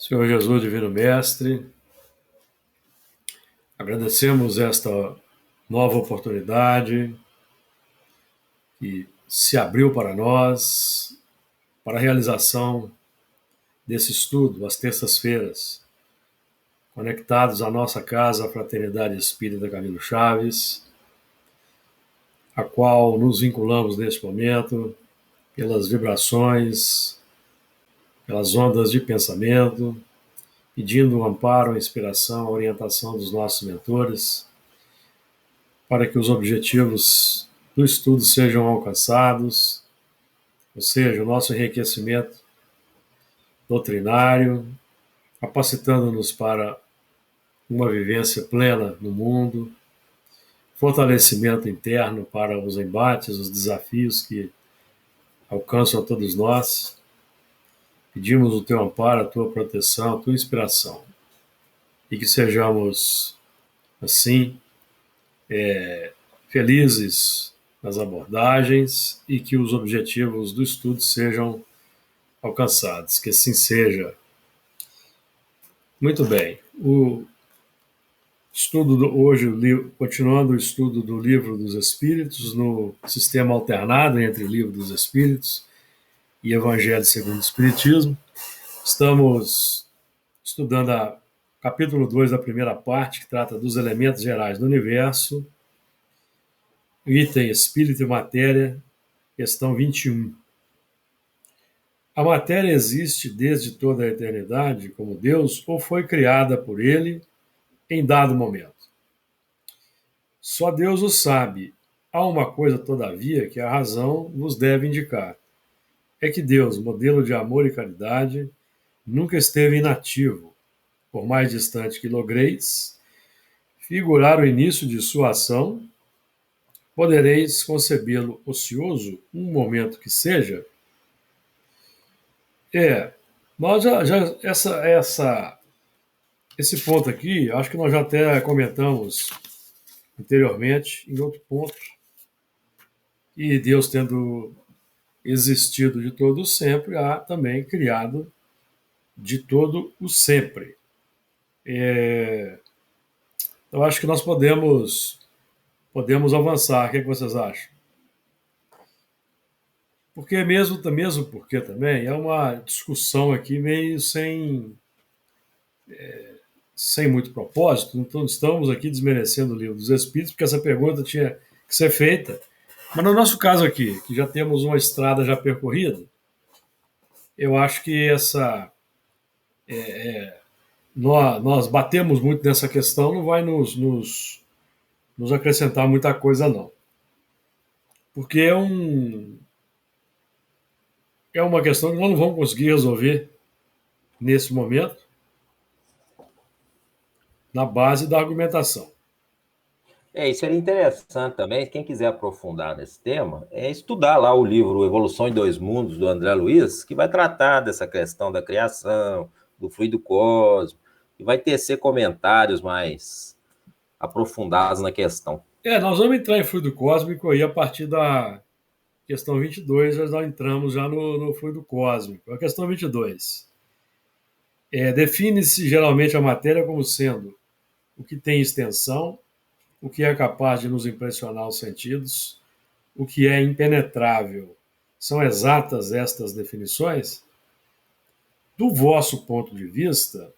Senhor Jesus, Divino Mestre, agradecemos esta nova oportunidade que se abriu para nós, para a realização desse estudo, às terças-feiras, conectados à nossa casa, a Fraternidade Espírita Camilo Chaves, a qual nos vinculamos neste momento pelas vibrações, pelas ondas de pensamento, pedindo o amparo, a inspiração, a orientação dos nossos mentores, para que os objetivos do estudo sejam alcançados, ou seja, o nosso enriquecimento doutrinário, capacitando-nos para uma vivência plena no mundo, fortalecimento interno para os embates, os desafios que alcançam a todos nós. Pedimos o teu amparo, a tua proteção, a tua inspiração, e que sejamos, assim, felizes nas abordagens e que os objetivos do estudo sejam alcançados. Que assim seja. Muito bem. O estudo hoje, continuando o estudo do Livro dos Espíritos, no sistema alternado entre Livro dos Espíritos e Evangelho segundo o Espiritismo. Estamos estudando o capítulo 2 da primeira parte, que trata dos elementos gerais do universo, item Espírito e Matéria, questão 21. A matéria existe desde toda a eternidade como Deus ou foi criada por Ele em dado momento? Só Deus o sabe. Há uma coisa, todavia, que a razão nos deve indicar. É que Deus, modelo de amor e caridade, nunca esteve inativo. Por mais distante que logreis figurar o início de sua ação, podereis concebê-lo ocioso um momento que seja? Nós esse ponto aqui, acho que nós já até comentamos anteriormente, em outro ponto, e Deus tendo existido de todo o sempre, há também criado de todo o sempre. Eu acho que nós podemos avançar. O que vocês acham? Porque mesmo porque também é uma discussão aqui meio sem muito propósito. Então estamos aqui desmerecendo o Livro dos Espíritos, porque essa pergunta tinha que ser feita. Mas no nosso caso aqui, que já temos uma estrada já percorrida, eu acho que nós batemos muito nessa questão, não vai nos acrescentar muita coisa, não. Porque é uma questão que nós não vamos conseguir resolver nesse momento, na base da argumentação. Isso seria interessante também, quem quiser aprofundar nesse tema, é estudar lá o livro Evolução em Dois Mundos, do André Luiz, que vai tratar dessa questão da criação, do fluido cósmico, e vai tecer comentários mais aprofundados na questão. Nós vamos entrar em fluido cósmico aí a partir da questão 22, já entramos já no fluido cósmico. A questão 22. Define-se geralmente a matéria como sendo o que tem extensão, o que é capaz de nos impressionar os sentidos, o que é impenetrável. São exatas estas definições? Do vosso ponto de vista,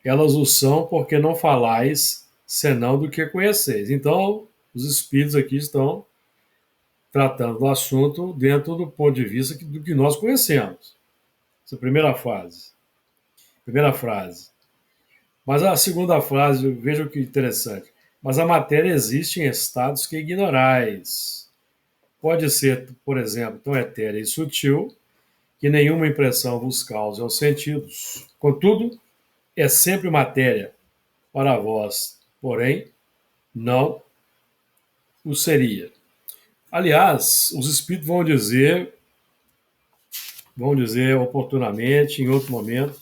elas o são porque não falais senão do que conheceis. Então, os espíritos aqui estão tratando do assunto dentro do ponto de vista do que nós conhecemos. Essa é a primeira frase. Mas a segunda frase, veja que interessante. Mas a matéria existe em estados que ignorais. Pode ser, por exemplo, tão etérea e sutil que nenhuma impressão vos cause aos sentidos. Contudo, é sempre matéria para vós, porém, não o seria. Aliás, os espíritos vão dizer oportunamente, em outro momento,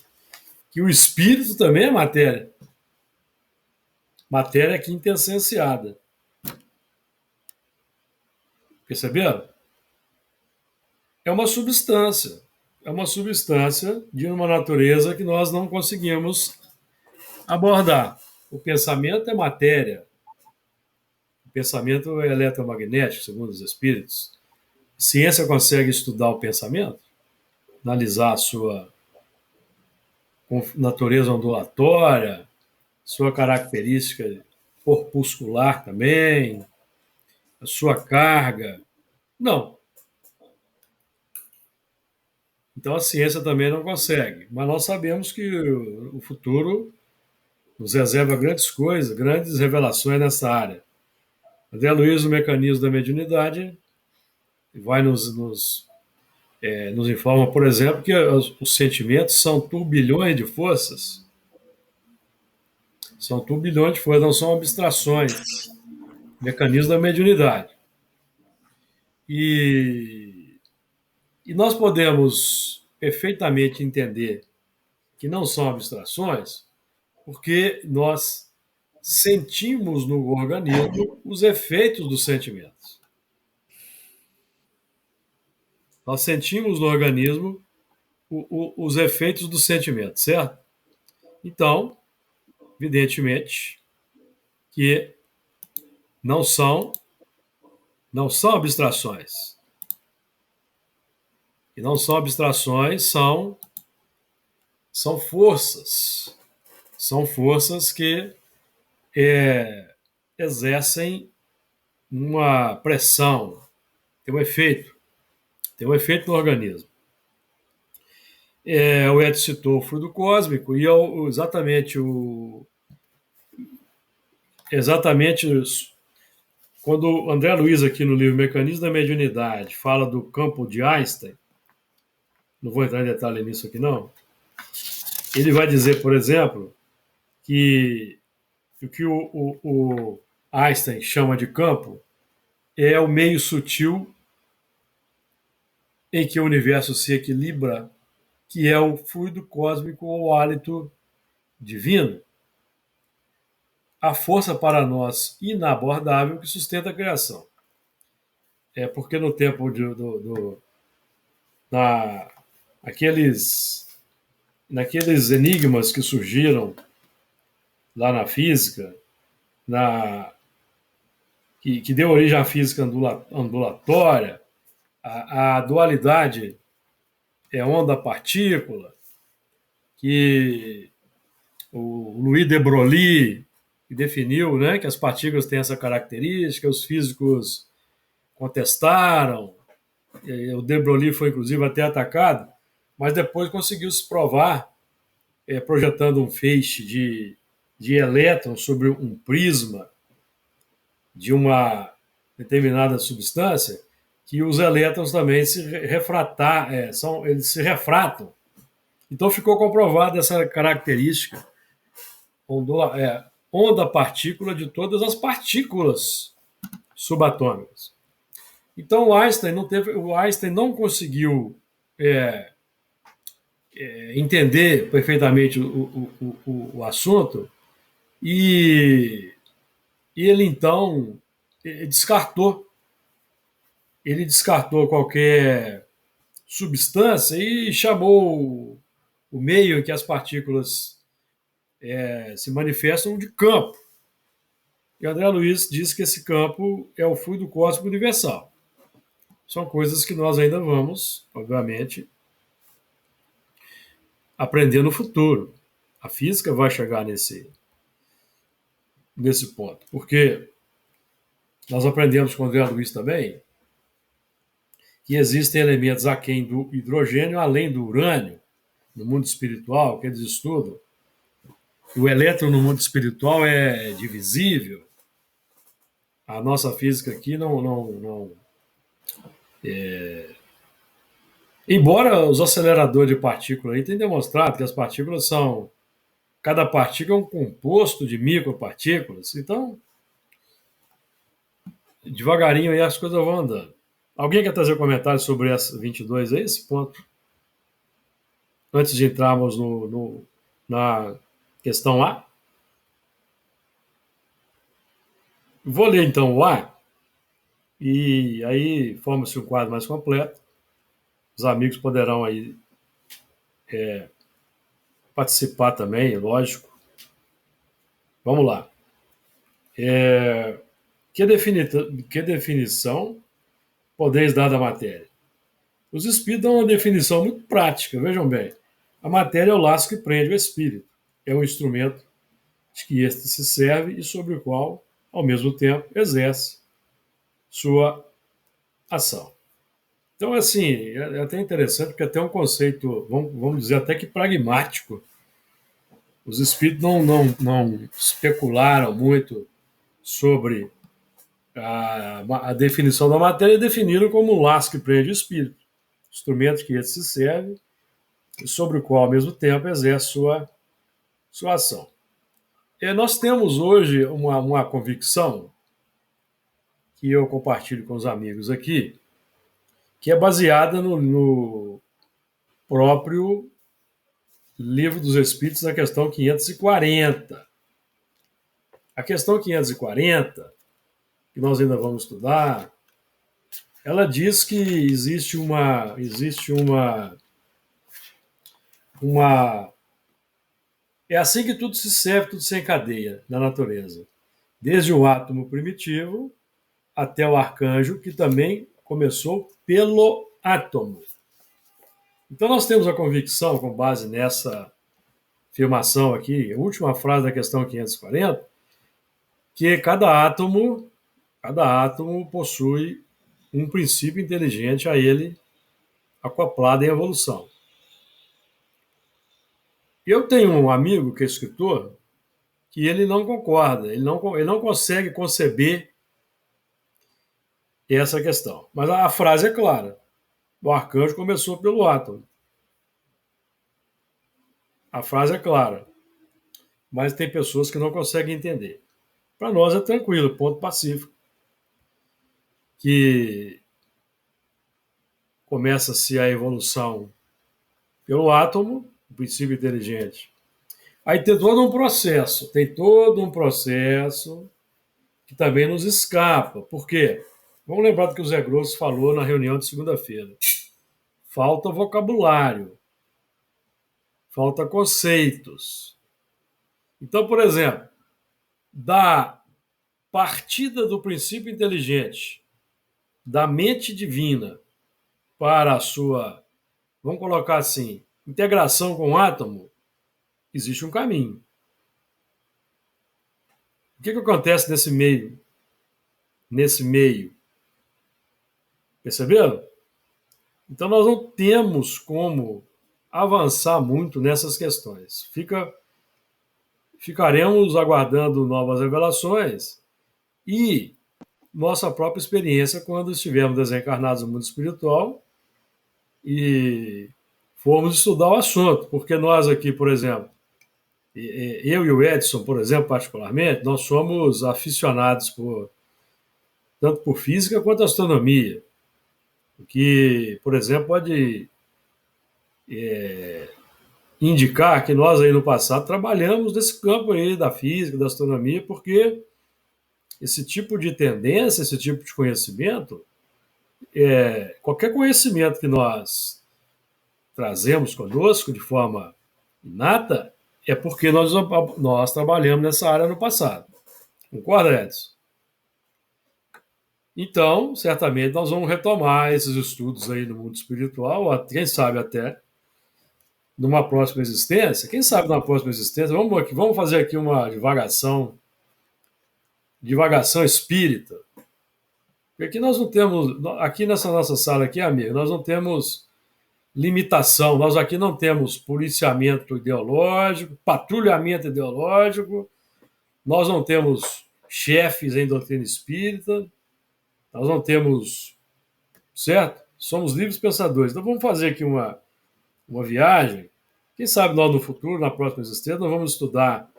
que o espírito também é matéria. Matéria quintessenciada. Perceberam? É uma substância. é uma substância de uma natureza que nós não conseguimos abordar. O pensamento é matéria, o pensamento é eletromagnético, segundo os espíritos. A ciência consegue estudar o pensamento, analisar a sua natureza ondulatória, sua característica corpuscular também, a sua carga. Não. Então a ciência também não consegue. Mas nós sabemos que o futuro nos reserva grandes coisas, grandes revelações nessa área. André Luiz, o mecanismo da mediunidade, vai nos informa, por exemplo, que os sentimentos são turbilhões de forças. São turbilhões de forças, não são abstrações. Mecanismo da mediunidade. E nós podemos perfeitamente entender que não são abstrações porque nós sentimos no organismo os efeitos dos sentimentos. Nós sentimos no organismo os efeitos dos sentimentos, certo? Então, evidentemente, que não são abstrações. E não são abstrações, são forças. São forças que exercem uma pressão, tem um efeito no organismo. O Edson citou o fluido cósmico e exatamente isso. Quando o André Luiz, aqui no livro Mecanismo da Mediunidade, fala do campo de Einstein, não vou entrar em detalhe nisso aqui não, ele vai dizer, por exemplo, que o que o Einstein chama de campo é o meio sutil em que o universo se equilibra, que é o fluido cósmico ou o hálito divino, a força para nós inabordável que sustenta a criação. É porque no tempo naqueles enigmas que surgiram lá na física, que deu origem à física ondulatória, a dualidade é onda-partícula, que o Louis de Broglie definiu, né, que as partículas têm essa característica, os físicos contestaram, o de Broglie foi inclusive até atacado, mas depois conseguiu se provar, projetando um feixe de elétrons sobre um prisma de uma determinada substância, que os elétrons também eles se refratam. Então ficou comprovada essa característica onda-partícula de todas as partículas subatômicas. Então o Einstein não conseguiu entender perfeitamente o assunto e ele então descartou qualquer substância e chamou o meio em que as partículas se manifestam de campo. E André Luiz diz que esse campo é o fluido cósmico universal. São coisas que nós ainda vamos, obviamente, aprender no futuro. A física vai chegar nesse ponto. Porque nós aprendemos com André Luiz também que existem elementos aquém do hidrogênio, além do urânio, no mundo espiritual, que eles estudam. O elétron no mundo espiritual é divisível. A nossa física aqui não embora os aceleradores de partículas aí tenham demonstrado que as partículas são... Cada partícula é um composto de micropartículas. Então, devagarinho aí as coisas vão andando. Alguém quer trazer comentários sobre essa 22 aí, esse ponto? Antes de entrarmos na questão A? Vou ler então o A, e aí forma-se um quadro mais completo. Os amigos poderão aí participar também, lógico. Vamos lá. Que definição podeis dar da matéria? Os espíritos dão uma definição muito prática, vejam bem. A matéria é o laço que prende o espírito. É um instrumento de que este se serve e sobre o qual, ao mesmo tempo, exerce sua ação. Então, assim, é até interessante, porque até um conceito, vamos dizer, até que pragmático. Os espíritos não especularam muito sobre a definição da matéria e definiram como um laço que prende o espírito, instrumento que ele se serve e sobre o qual, ao mesmo tempo, exerce sua ação. E nós temos hoje uma convicção que eu compartilho com os amigos aqui, que é baseada no próprio Livro dos Espíritos, na questão 540. A questão 540, que nós ainda vamos estudar, ela diz que existe uma é assim que tudo se serve, tudo se encadeia na natureza. Desde o átomo primitivo até o arcanjo, que também começou pelo átomo. Então nós temos a convicção, com base nessa afirmação aqui, a última frase da questão 540, que cada átomo possui um princípio inteligente a ele acoplado em evolução. Eu tenho um amigo que é escritor que ele não concorda, ele não consegue conceber essa questão. Mas a frase é clara. O arcanjo começou pelo átomo. A frase é clara. Mas tem pessoas que não conseguem entender. Para nós é tranquilo, ponto pacífico. Que começa-se a evolução pelo átomo, o princípio inteligente. Aí tem todo um processo que também nos escapa. Por quê? Vamos lembrar do que o Zé Grosso falou na reunião de segunda-feira. Falta vocabulário, falta conceitos. Então, por exemplo, da partida do princípio inteligente, da mente divina, para a sua, vamos colocar assim, integração com o átomo, existe um caminho. O que acontece nesse meio? Perceberam? Então nós não temos como avançar muito nessas questões. Ficaremos aguardando novas revelações e nossa própria experiência quando estivermos desencarnados no mundo espiritual e formos estudar o assunto. Porque nós aqui, por exemplo, eu e o Edson, por exemplo, particularmente, nós somos aficionados tanto por física quanto astronomia. O que, por exemplo, pode indicar que nós aí no passado trabalhamos nesse campo aí da física, da astronomia, porque esse tipo de tendência, esse tipo de conhecimento, qualquer conhecimento que nós trazemos conosco de forma inata, é porque nós trabalhamos nessa área no passado. Concorda, Edson? Então, certamente, nós vamos retomar esses estudos aí no mundo espiritual, quem sabe até numa próxima existência. Quem sabe numa próxima existência, vamos fazer aqui uma divagação espírita. Porque aqui nós não temos, aqui nessa nossa sala aqui, amigo, nós não temos limitação, nós aqui não temos policiamento ideológico, patrulhamento ideológico, nós não temos chefes em doutrina espírita, nós não temos, certo? Somos livres pensadores. Então vamos fazer aqui uma viagem. Quem sabe nós no futuro, na próxima existência, nós vamos estudar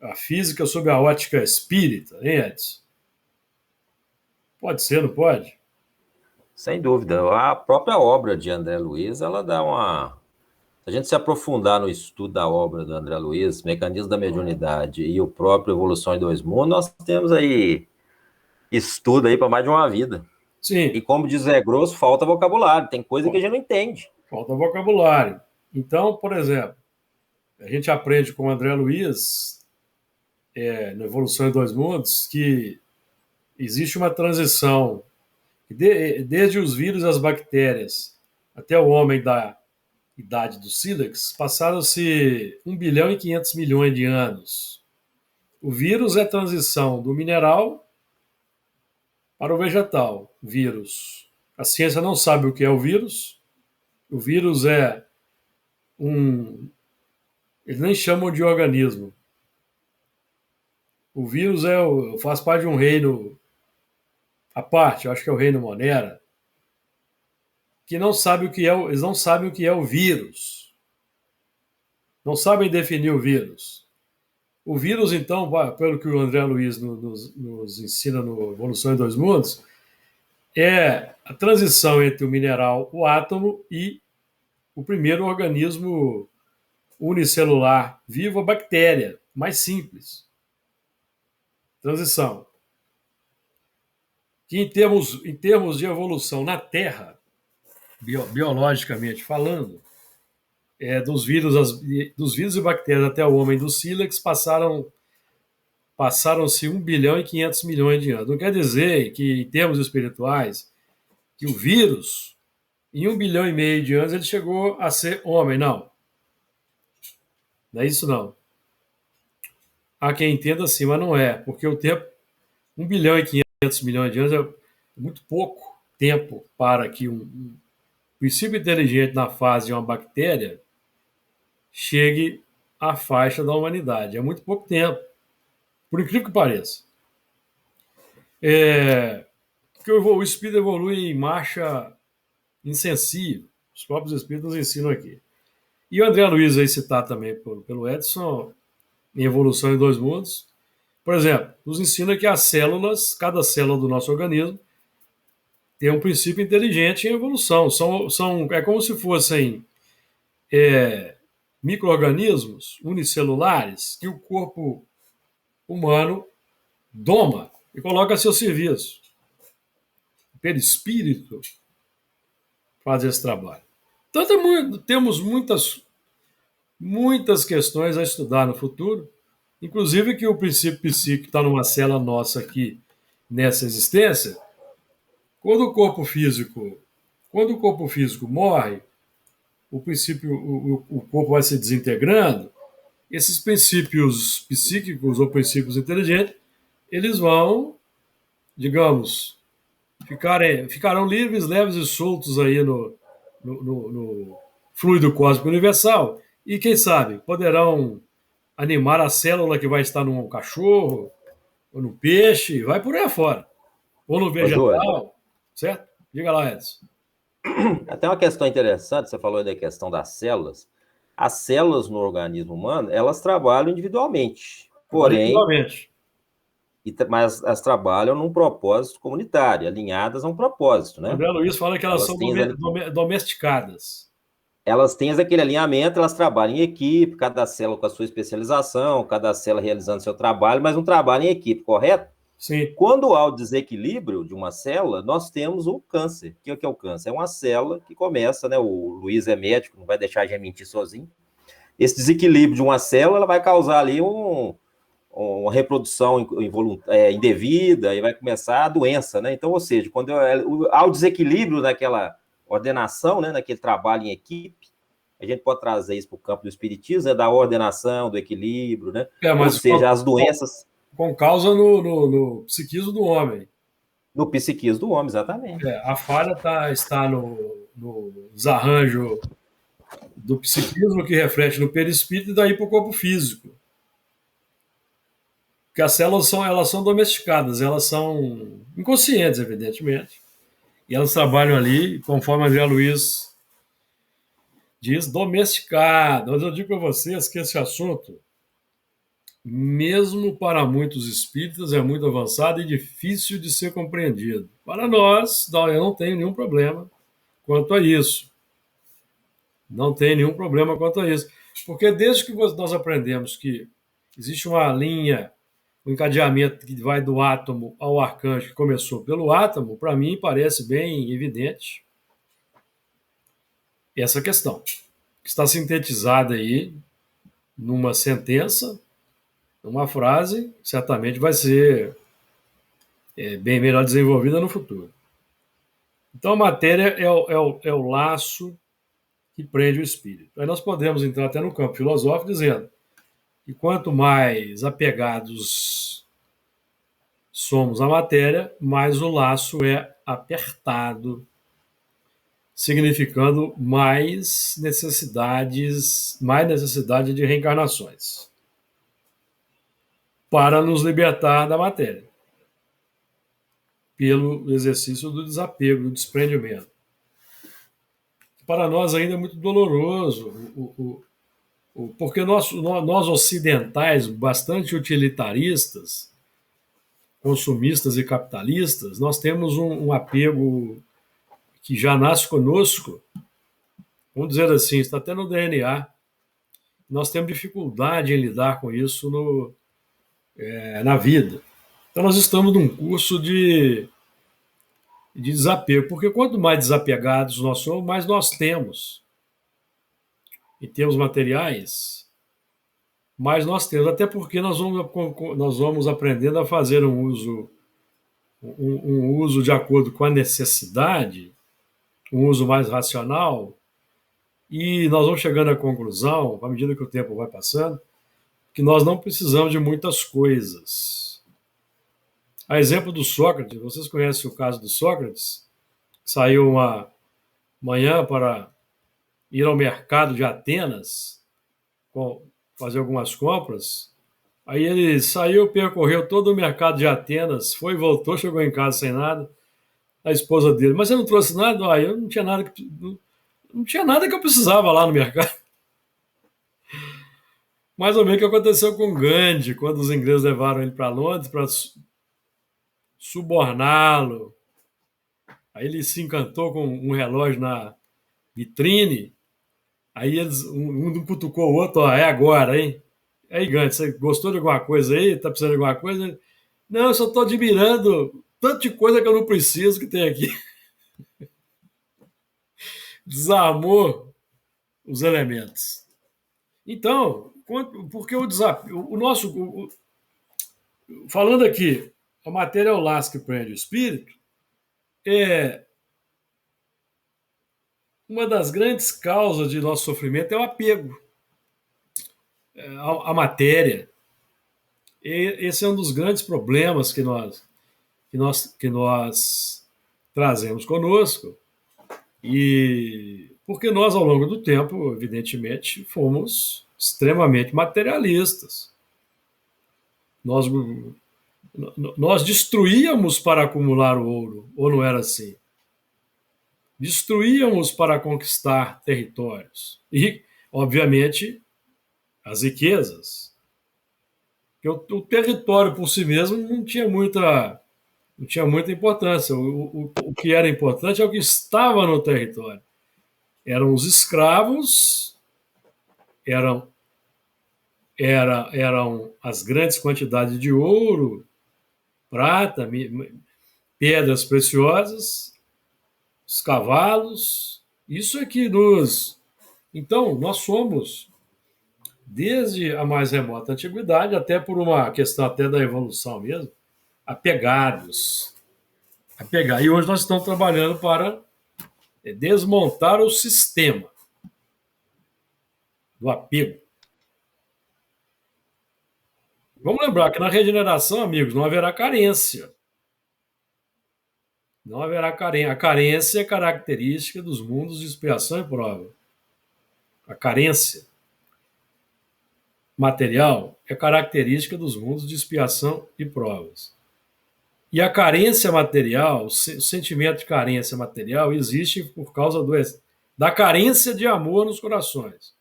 a física sob a ótica espírita, hein, Edson? Pode ser, não pode? Sem dúvida. A própria obra de André Luiz, ela dá uma... Se a gente se aprofundar no estudo da obra do André Luiz, Mecanismo da Mediunidade e o próprio Evolução em Dois Mundos, nós temos aí estudo aí para mais de uma vida. Sim. E como diz Zé Grosso, falta vocabulário. Tem coisa que a gente não entende. falta vocabulário. Então, por exemplo, a gente aprende com o André Luiz, na Evolução em Dois Mundos, que existe uma transição desde os vírus e as bactérias até o homem da idade do sílex, passaram-se 1 bilhão e 500 milhões de anos. O vírus é a transição do mineral para o vegetal. Vírus. A ciência não sabe o que é o vírus. O vírus é eles nem chamam de organismo. O vírus faz parte de um reino à parte, eu acho que é o reino Monera, que não sabe o que é, eles não sabem o que é o vírus. Não sabem definir o vírus. O vírus, então, pelo que o André Luiz nos ensina no Evolução em Dois Mundos, é a transição entre o mineral, o átomo, e o primeiro organismo unicelular vivo, a bactéria, mais simples. Transição. Que em termos de evolução na Terra, biologicamente falando, dos vírus e bactérias até o homem do sílex passaram-se 1 bilhão e 500 milhões de anos. Não quer dizer que, em termos espirituais, que o vírus, em 1 bilhão e meio de anos, ele chegou a ser homem. Não. Não é isso, não. Há quem entenda assim, mas não é. Porque o tempo, 1 bilhão e 500 milhões de anos é muito pouco tempo para que um princípio inteligente na fase de uma bactéria chegue à faixa da humanidade. É muito pouco tempo. Por incrível que pareça. Porque o espírito evolui em marcha insensível. Os próprios espíritos nos ensinam aqui. E o André Luiz, aí citado também pelo Edson, em Evolução em Dois Mundos, por exemplo, nos ensina que as células, cada célula do nosso organismo, tem um princípio inteligente em evolução. É como se fossem micro-organismos unicelulares que o corpo humano doma e coloca a seu serviço. O perispírito faz esse trabalho. Então, temos muitas questões a estudar no futuro, inclusive que o princípio psíquico está numa célula nossa aqui, nessa existência. Quando o corpo físico morre, o corpo vai se desintegrando, esses princípios psíquicos ou princípios inteligentes, eles vão, digamos, ficarão livres, leves e soltos aí no fluido cósmico universal e, quem sabe, poderão animar a célula que vai estar num cachorro ou no peixe, vai por aí afora, ou no vegetal, certo? Diga lá, Edson. Até uma questão interessante, você falou da questão das células. As células no organismo humano, elas trabalham individualmente, porém, mas elas trabalham num propósito comunitário, alinhadas a um propósito, né? André Luiz fala que elas são domesticadas. Elas têm aquele alinhamento, elas trabalham em equipe, cada célula com a sua especialização, cada célula realizando seu trabalho, mas um trabalho em equipe, correto? Sim. Quando há o desequilíbrio de uma célula, nós temos o câncer. O que é o câncer? É uma célula que começa, né? O Luiz é médico, não vai deixar a gente mentir sozinho. Esse desequilíbrio de uma célula ela vai causar ali uma reprodução indevida e vai começar a doença, né? Então, ou seja, quando há o desequilíbrio naquela ordenação, né? Naquele trabalho em equipe, a gente pode trazer isso para o campo do espiritismo, né? Da ordenação, do equilíbrio, né? Ou seja, as doenças... Com causa no psiquismo do homem. No psiquismo do homem, exatamente. A falha está no desarranjo do psiquismo que reflete no perispírito e daí para o corpo físico. Porque as células elas são domesticadas, elas são inconscientes, evidentemente. E elas trabalham ali, conforme André Luiz diz, domesticado. Mas eu digo para vocês que esse assunto, mesmo para muitos espíritas, é muito avançado e difícil de ser compreendido. Para nós, eu não tenho nenhum problema quanto a isso. Não tem nenhum problema quanto a isso. Porque desde que nós aprendemos que existe uma linha, um encadeamento que vai do átomo ao arcanjo, que começou pelo átomo, para mim parece bem evidente essa questão, que está sintetizada aí numa sentença, numa frase, certamente vai ser bem melhor desenvolvida no futuro. Então, a matéria é o laço que prende o espírito. Aí nós podemos entrar até no campo filosófico dizendo que quanto mais apegados somos à matéria, mais o laço é apertado, significando mais necessidade de reencarnações para nos libertar da matéria, pelo exercício do desapego, do desprendimento. Para nós ainda é muito doloroso, porque nós ocidentais, bastante utilitaristas, consumistas e capitalistas, nós temos um apego que já nasce conosco, vamos dizer assim, está até no DNA. Nós temos dificuldade em lidar com isso na vida. Então nós estamos num curso de desapego, porque quanto mais desapegados nós somos, mais nós temos. Em termos materiais, mais nós temos, até porque nós vamos aprendendo a fazer um uso de acordo com a necessidade, um uso mais racional, e nós vamos chegando à conclusão, à medida que o tempo vai passando, que nós não precisamos de muitas coisas. A exemplo do Sócrates, vocês conhecem o caso do Sócrates? Saiu uma manhã para ir ao mercado de Atenas, fazer algumas compras. Aí ele saiu, percorreu todo o mercado de Atenas, foi, voltou, chegou em casa sem nada. A esposa dele, mas você não trouxe nada? Eu não tinha nada que eu precisava lá no mercado. Mais ou menos o que aconteceu com Gandhi, quando os ingleses levaram ele para Londres para suborná-lo. Aí ele se encantou com um relógio na vitrine. Aí um cutucou o outro, é agora, hein? Aí, Gandhi, você gostou de alguma coisa aí? Tá precisando de alguma coisa? Não, eu só estou admirando tanto de coisa que eu não preciso que tem aqui. Desarmou os elementos. Então, porque o desafio, falando aqui, a matéria é o laço que prende o espírito, uma das grandes causas de nosso sofrimento é o apego à matéria. Esse é um dos grandes problemas que nós trazemos conosco, e porque nós, ao longo do tempo, evidentemente, fomos extremamente materialistas. Nós destruíamos para acumular o ouro, ou não era assim? Destruíamos para conquistar territórios e, obviamente, as riquezas. Porque o território por si mesmo não tinha muita importância. O que era importante é o que estava no território. Eram os escravos, eram as grandes quantidades de ouro, prata, pedras preciosas, os cavalos. Isso é que nos... Então, nós somos, desde a mais remota antiguidade, até por uma questão até da evolução mesmo, apegados. E hoje nós estamos trabalhando para desmontar o sistema do apego. Vamos lembrar que na regeneração, amigos, não haverá carência. Não haverá carência. A carência é característica dos mundos de expiação e prova. A carência material é característica dos mundos de expiação e provas. E a carência material, o sentimento de carência material, existe por causa da carência de amor nos corações.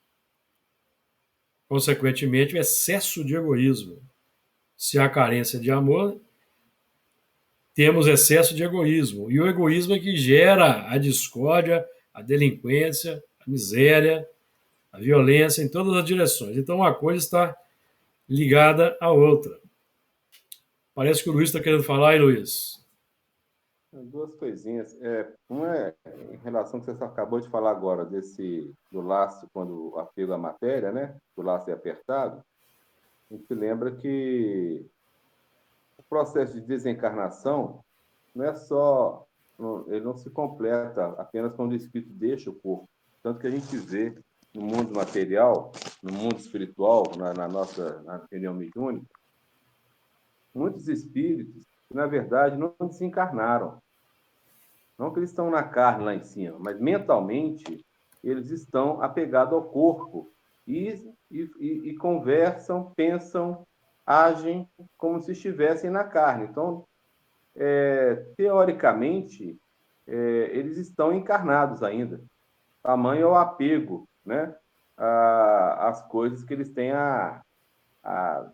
Consequentemente, o excesso de egoísmo. Se há carência de amor, temos excesso de egoísmo. E o egoísmo é que gera a discórdia, a delinquência, a miséria, a violência em todas as direções. Então, uma coisa está ligada à outra. Parece que o Luiz está querendo falar, hein, Luiz? Duas coisinhas. Uma é em relação ao que você acabou de falar agora, do laço, quando o apego à matéria, né? O laço é apertado. A gente lembra que o processo de desencarnação não é só, ele não se completa apenas quando o espírito deixa o corpo. Tanto que a gente vê no mundo material, no mundo espiritual, na nossa opinião mediúnica, muitos espíritos que, na verdade, não desencarnaram. Não que eles estão na carne lá em cima, mas mentalmente eles estão apegados ao corpo e conversam, pensam, agem como se estivessem na carne. Então, teoricamente, eles estão encarnados ainda. Tamanho é o apego, né? Às coisas que eles têm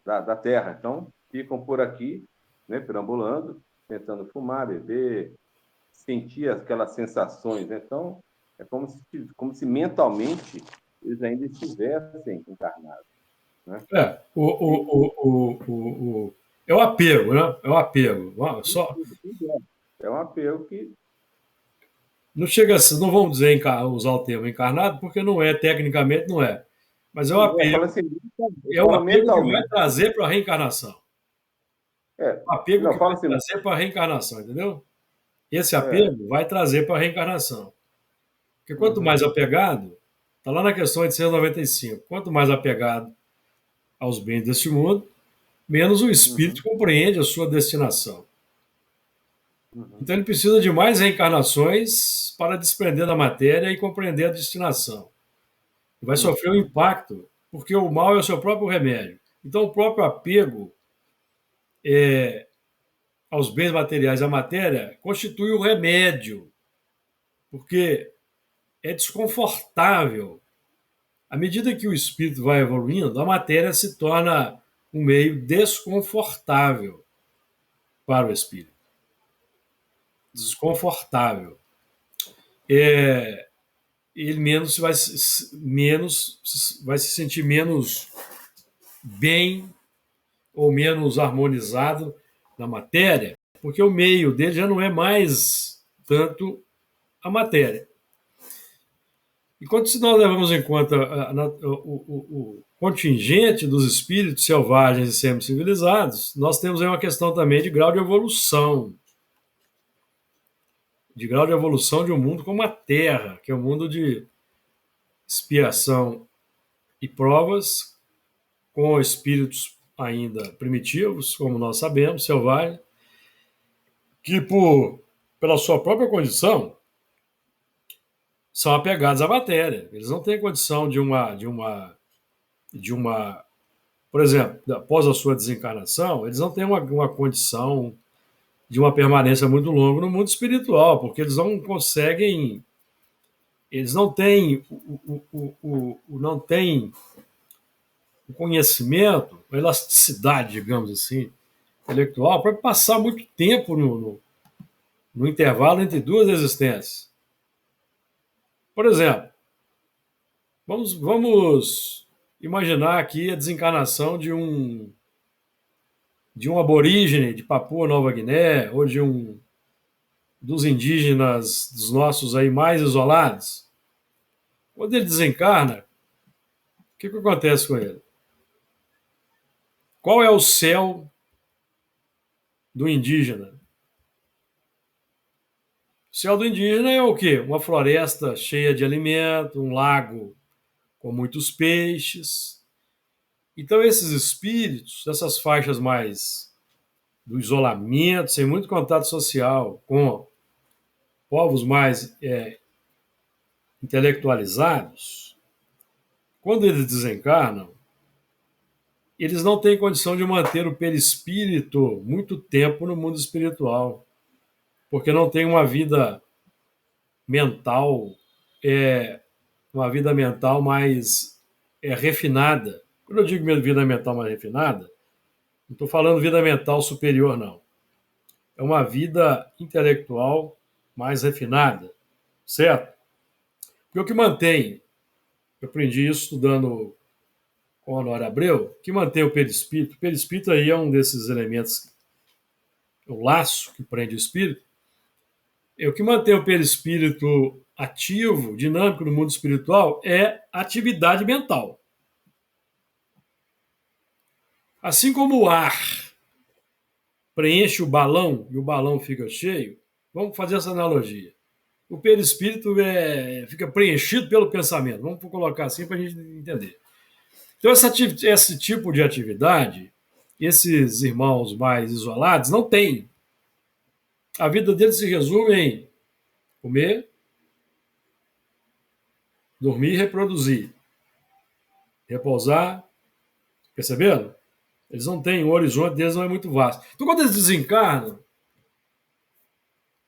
da Terra. Então, ficam por aqui, né, perambulando, tentando fumar, beber, sentir aquelas sensações, né? Então, é como se mentalmente eles ainda estivessem encarnados, né? É o apego, né? É o apego. Só, É um apego que não chega a, não vamos dizer usar o termo encarnado, porque não é, tecnicamente não é. Mas fala assim, eu é o falo apego que vai mentalmente, trazer para a reencarnação. O apego não, que fala vai assim, trazer para a reencarnação, entendeu? Esse apego vai trazer para a reencarnação. Porque quanto mais uhum, apegado, está lá na questão 895, quanto mais apegado aos bens deste mundo, menos o espírito uhum, compreende a sua destinação. uhum, Então ele precisa de mais reencarnações para desprender da matéria e compreender a destinação. Vai sofrer um uhum, impacto, porque o mal é o seu próprio remédio. Então o próprio apego aos bens materiais, à matéria, constitui o remédio, porque é desconfortável. À medida que o espírito vai evoluindo, a matéria se torna um meio desconfortável para o espírito. Desconfortável. Ele vai se sentir menos bem ou menos harmonizado na matéria, porque o meio dele já não é mais tanto a matéria. Enquanto se nós levamos em conta o contingente dos espíritos selvagens e semi-civilizados, nós temos aí uma questão também de grau de evolução de um mundo como a Terra, que é um mundo de expiação e provas, com espíritos ainda primitivos, como nós sabemos, selvagens, que pela sua própria condição são apegados à matéria. Eles não têm condição de uma, por exemplo, após a sua desencarnação, eles não têm uma condição de uma permanência muito longa no mundo espiritual, porque eles não conseguem, eles não têm não têm o conhecimento, a elasticidade, digamos assim, intelectual, para passar muito tempo no intervalo entre duas existências. Por exemplo, vamos imaginar aqui a desencarnação de um aborígene de Papua Nova Guiné ou dos indígenas dos nossos aí mais isolados. Quando ele desencarna, o que acontece com ele? Qual é o céu do indígena? O céu do indígena é o quê? Uma floresta cheia de alimento, um lago com muitos peixes. Então, esses espíritos, essas faixas mais do isolamento, sem muito contato social com povos mais intelectualizados, quando eles desencarnam, eles não têm condição de manter o perispírito muito tempo no mundo espiritual, porque não tem mental, é, uma vida mental mais refinada. Quando eu digo vida mental mais refinada, não estou falando vida mental superior, não. É uma vida intelectual mais refinada, certo? Porque o que mantém, eu aprendi isso estudando com Honório Abreu, que mantém o perispírito aí é um desses elementos, o laço que prende o espírito, O que mantém o perispírito ativo, dinâmico no mundo espiritual, é atividade mental. Assim como o ar preenche o balão e o balão fica cheio, vamos fazer essa analogia. O perispírito fica preenchido pelo pensamento. Vamos colocar assim para a gente entender. Então, esse tipo de atividade, esses irmãos mais isolados não têm. A vida deles se resume em comer, dormir e reproduzir. Repousar. Perceberam? Eles não têm, o horizonte deles não é muito vasto. Então, quando eles desencarnam,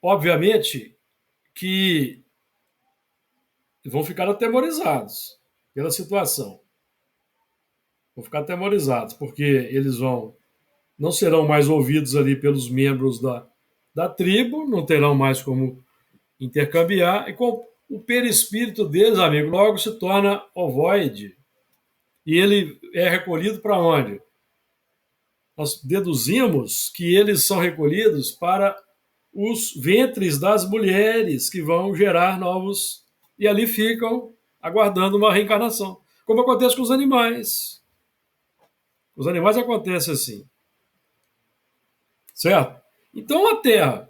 obviamente que vão ficar atemorizados pela situação. Vão ficar atemorizados, porque eles não serão mais ouvidos ali pelos membros da tribo, não terão mais como intercambiar, e com o perispírito deles, amigo, logo se torna ovoide. E ele é recolhido para onde? Nós deduzimos que eles são recolhidos para os ventres das mulheres que vão gerar novos, e ali ficam aguardando uma reencarnação, como acontece com os animais. Os animais acontece assim, certo? Então a Terra,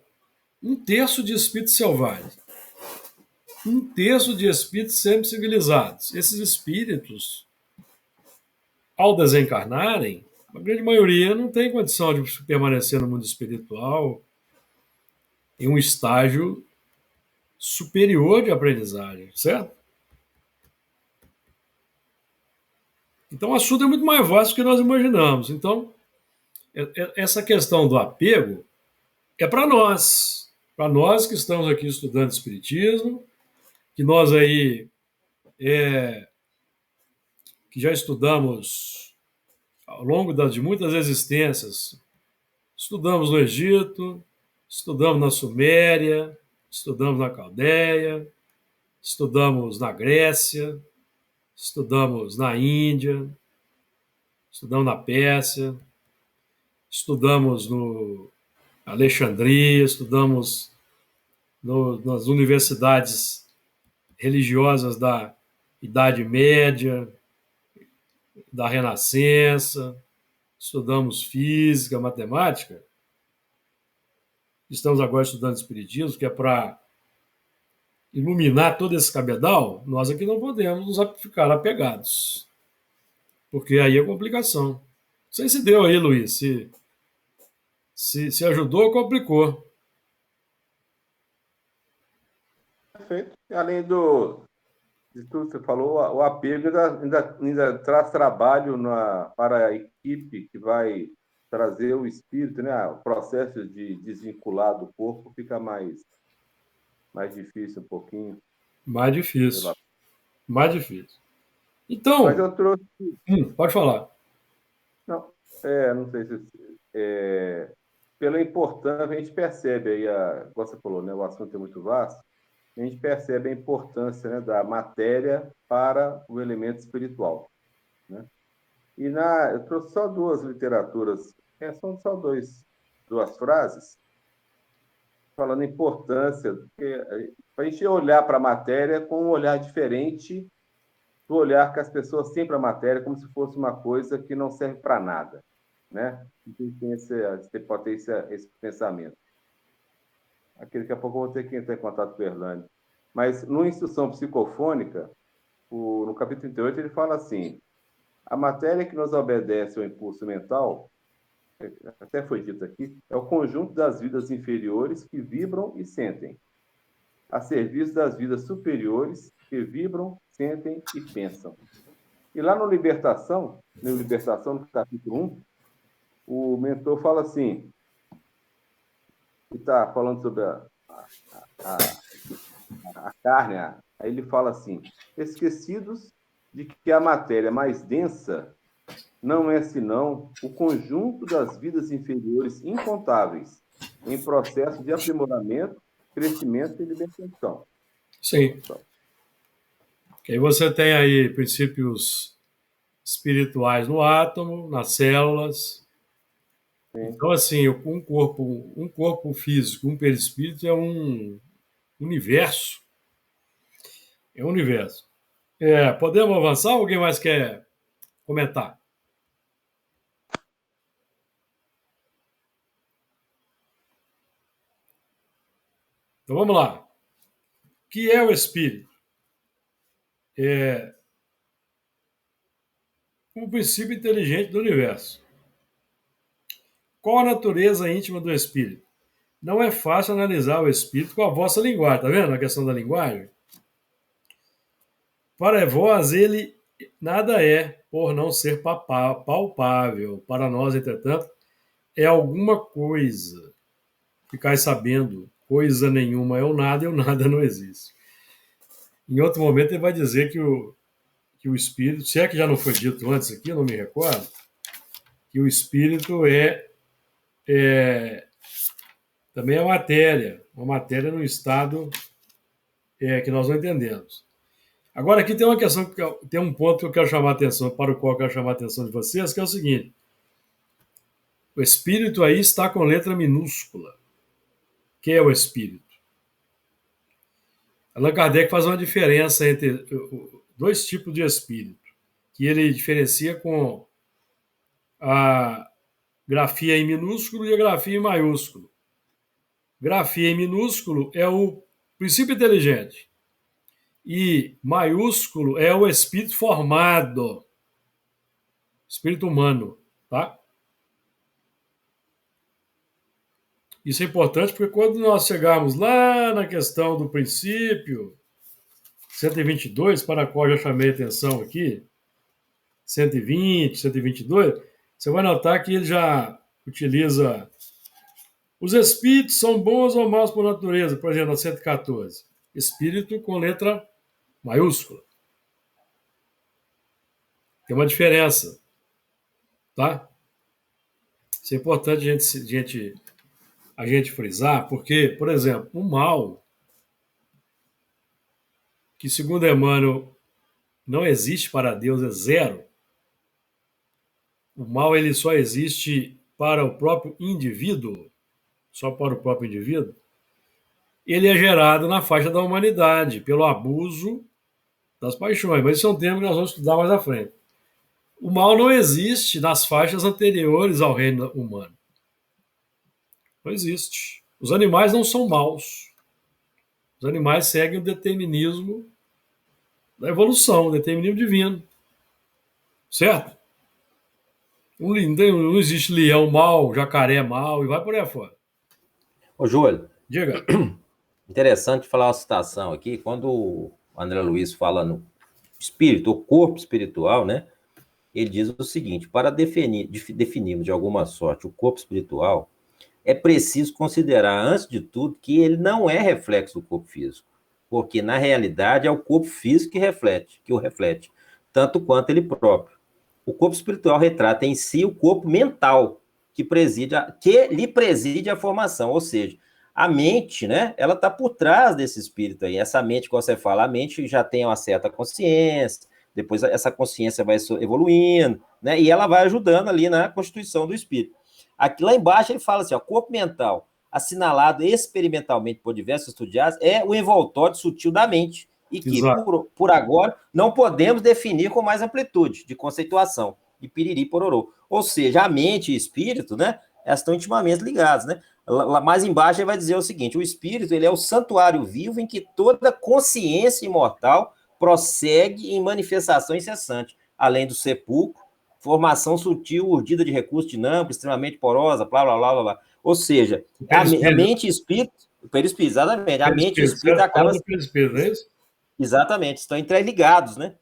1/3 de espíritos selvagens, 1/3 de espíritos semi-civilizados. Esses espíritos, ao desencarnarem, a grande maioria não tem condição de permanecer no mundo espiritual em um estágio superior de aprendizagem, certo? Então o assunto é muito mais vasto do que nós imaginamos. Então, essa questão do apego é para nós que estamos aqui estudando Espiritismo, que nós aí que já estudamos ao longo de muitas existências, estudamos no Egito, estudamos na Suméria, estudamos na Caldeia, estudamos na Grécia, estudamos na Índia, estudamos na Pérsia, estudamos no Alexandria, estudamos nas universidades religiosas da Idade Média, da Renascença, estudamos física, matemática. Estamos agora estudando Espiritismo, que é para iluminar todo esse cabedal. Nós aqui não podemos nos ficar apegados, porque aí é complicação. Não sei se deu aí, Luiz, se ajudou ou complicou. Perfeito. Além de tudo que você falou, o apego ainda traz trabalho para a equipe que vai trazer o espírito, né? O processo de desvincular do corpo fica mais difícil um pouquinho. Mais difícil. Mais difícil. Então... Mas eu trouxe... pode falar. Não sei se... pela importância, a gente percebe aí, como você falou, né? O assunto é muito vasto, a gente percebe a importância, né, da matéria para o elemento espiritual, né? E eu trouxe só duas literaturas, são só duas frases, falando a importância, para a gente olhar para a matéria com um olhar diferente do olhar que as pessoas têm para a matéria, como se fosse uma coisa que não serve para nada, né? Pode ter esse pensamento. Daqui a pouco eu vou ter que entrar em contato com o Erlânio. Mas, no Instrução Psicofônica, no capítulo 38, ele fala assim: a matéria que nos obedece ao impulso mental, até foi dito aqui, é o conjunto das vidas inferiores que vibram e sentem, a serviço das vidas superiores que vibram, sentem e pensam. E lá no Libertação, no capítulo 1, o mentor fala assim, que está falando sobre a carne, aí ele fala assim: esquecidos de que a matéria mais densa não é senão o conjunto das vidas inferiores incontáveis em processo de aprimoramento, crescimento e libertação. Sim. Que aí você tem aí princípios espirituais no átomo, nas células. Sim. Então, assim, um corpo físico, um perispírito é um universo. É o universo. Podemos avançar ou alguém mais quer comentar? Então vamos lá. O que é o espírito? É um princípio inteligente do universo. Qual a natureza íntima do espírito? Não é fácil analisar o espírito com a vossa linguagem. Tá vendo a questão da linguagem? Para vós ele nada é, por não ser palpável. Para nós, entretanto, é alguma coisa. Ficai sabendo, coisa nenhuma é o nada e o nada não existe. Em outro momento ele vai dizer que o espírito, se é que já não foi dito antes aqui, eu não me recordo, que o espírito também é matéria, uma matéria no estado que nós não entendemos. Agora aqui tem uma questão, tem um ponto que eu quero chamar a atenção, para o qual eu quero chamar a atenção de vocês, que é o seguinte: o espírito aí está com letra minúscula. O que é o espírito? Allan Kardec faz uma diferença entre dois tipos de espírito, que ele diferencia com a grafia em minúsculo e a grafia em maiúsculo. Grafia em minúsculo é o princípio inteligente e maiúsculo é o espírito formado, espírito humano, tá? Isso é importante porque quando nós chegarmos lá na questão do princípio 122, para a qual eu já chamei a atenção aqui, 120, 122, você vai notar que ele já utiliza os espíritos são bons ou maus por natureza, por exemplo, na 114. Espírito com letra maiúscula. Tem uma diferença, tá? Isso é importante a gente frisar, porque, por exemplo, o mal, que segundo Emmanuel não existe para Deus, é zero. O mal ele só existe para o próprio indivíduo, só para o próprio indivíduo. Ele é gerado na faixa da humanidade, pelo abuso das paixões. Mas isso é um tema que nós vamos estudar mais à frente. O mal não existe nas faixas anteriores ao reino humano. Não existe. Os animais não são maus. Os animais seguem o determinismo da evolução, o determinismo divino. Certo? Não existe leão mau, jacaré mau e vai por aí afora. Ô, Júlio. Diga. Interessante falar uma citação aqui, quando o André Luiz fala no espírito, o corpo espiritual, né? Ele diz o seguinte: para definirmos de alguma sorte o corpo espiritual, é preciso considerar, antes de tudo, que ele não é reflexo do corpo físico, porque, na realidade, é o corpo físico que o reflete, tanto quanto ele próprio. O corpo espiritual retrata em si o corpo mental, que lhe preside a formação, ou seja, a mente, né, ela está por trás desse espírito aí. Essa mente, como você fala, a mente já tem uma certa consciência, depois essa consciência vai evoluindo, né, e ela vai ajudando ali na constituição do espírito. Aqui lá embaixo ele fala assim, ó, corpo mental, assinalado experimentalmente por diversos estudiosos, é o envoltório sutil da mente, e que, por agora, não podemos definir com mais amplitude de conceituação, de piriri pororô. Ou seja, a mente e o espírito, né, elas estão intimamente ligadas, né? Lá mais embaixo ele vai dizer o seguinte: o espírito ele é o santuário vivo em que toda consciência imortal prossegue em manifestação incessante, além do sepulcro, formação sutil, urdida de recurso dinâmico, extremamente porosa, blá, blá, blá, blá, blá. Ou seja, a mente e espírito, perispírito, exatamente, a mente e o espírito acabam... Não é isso? Exatamente, estão interligados, né?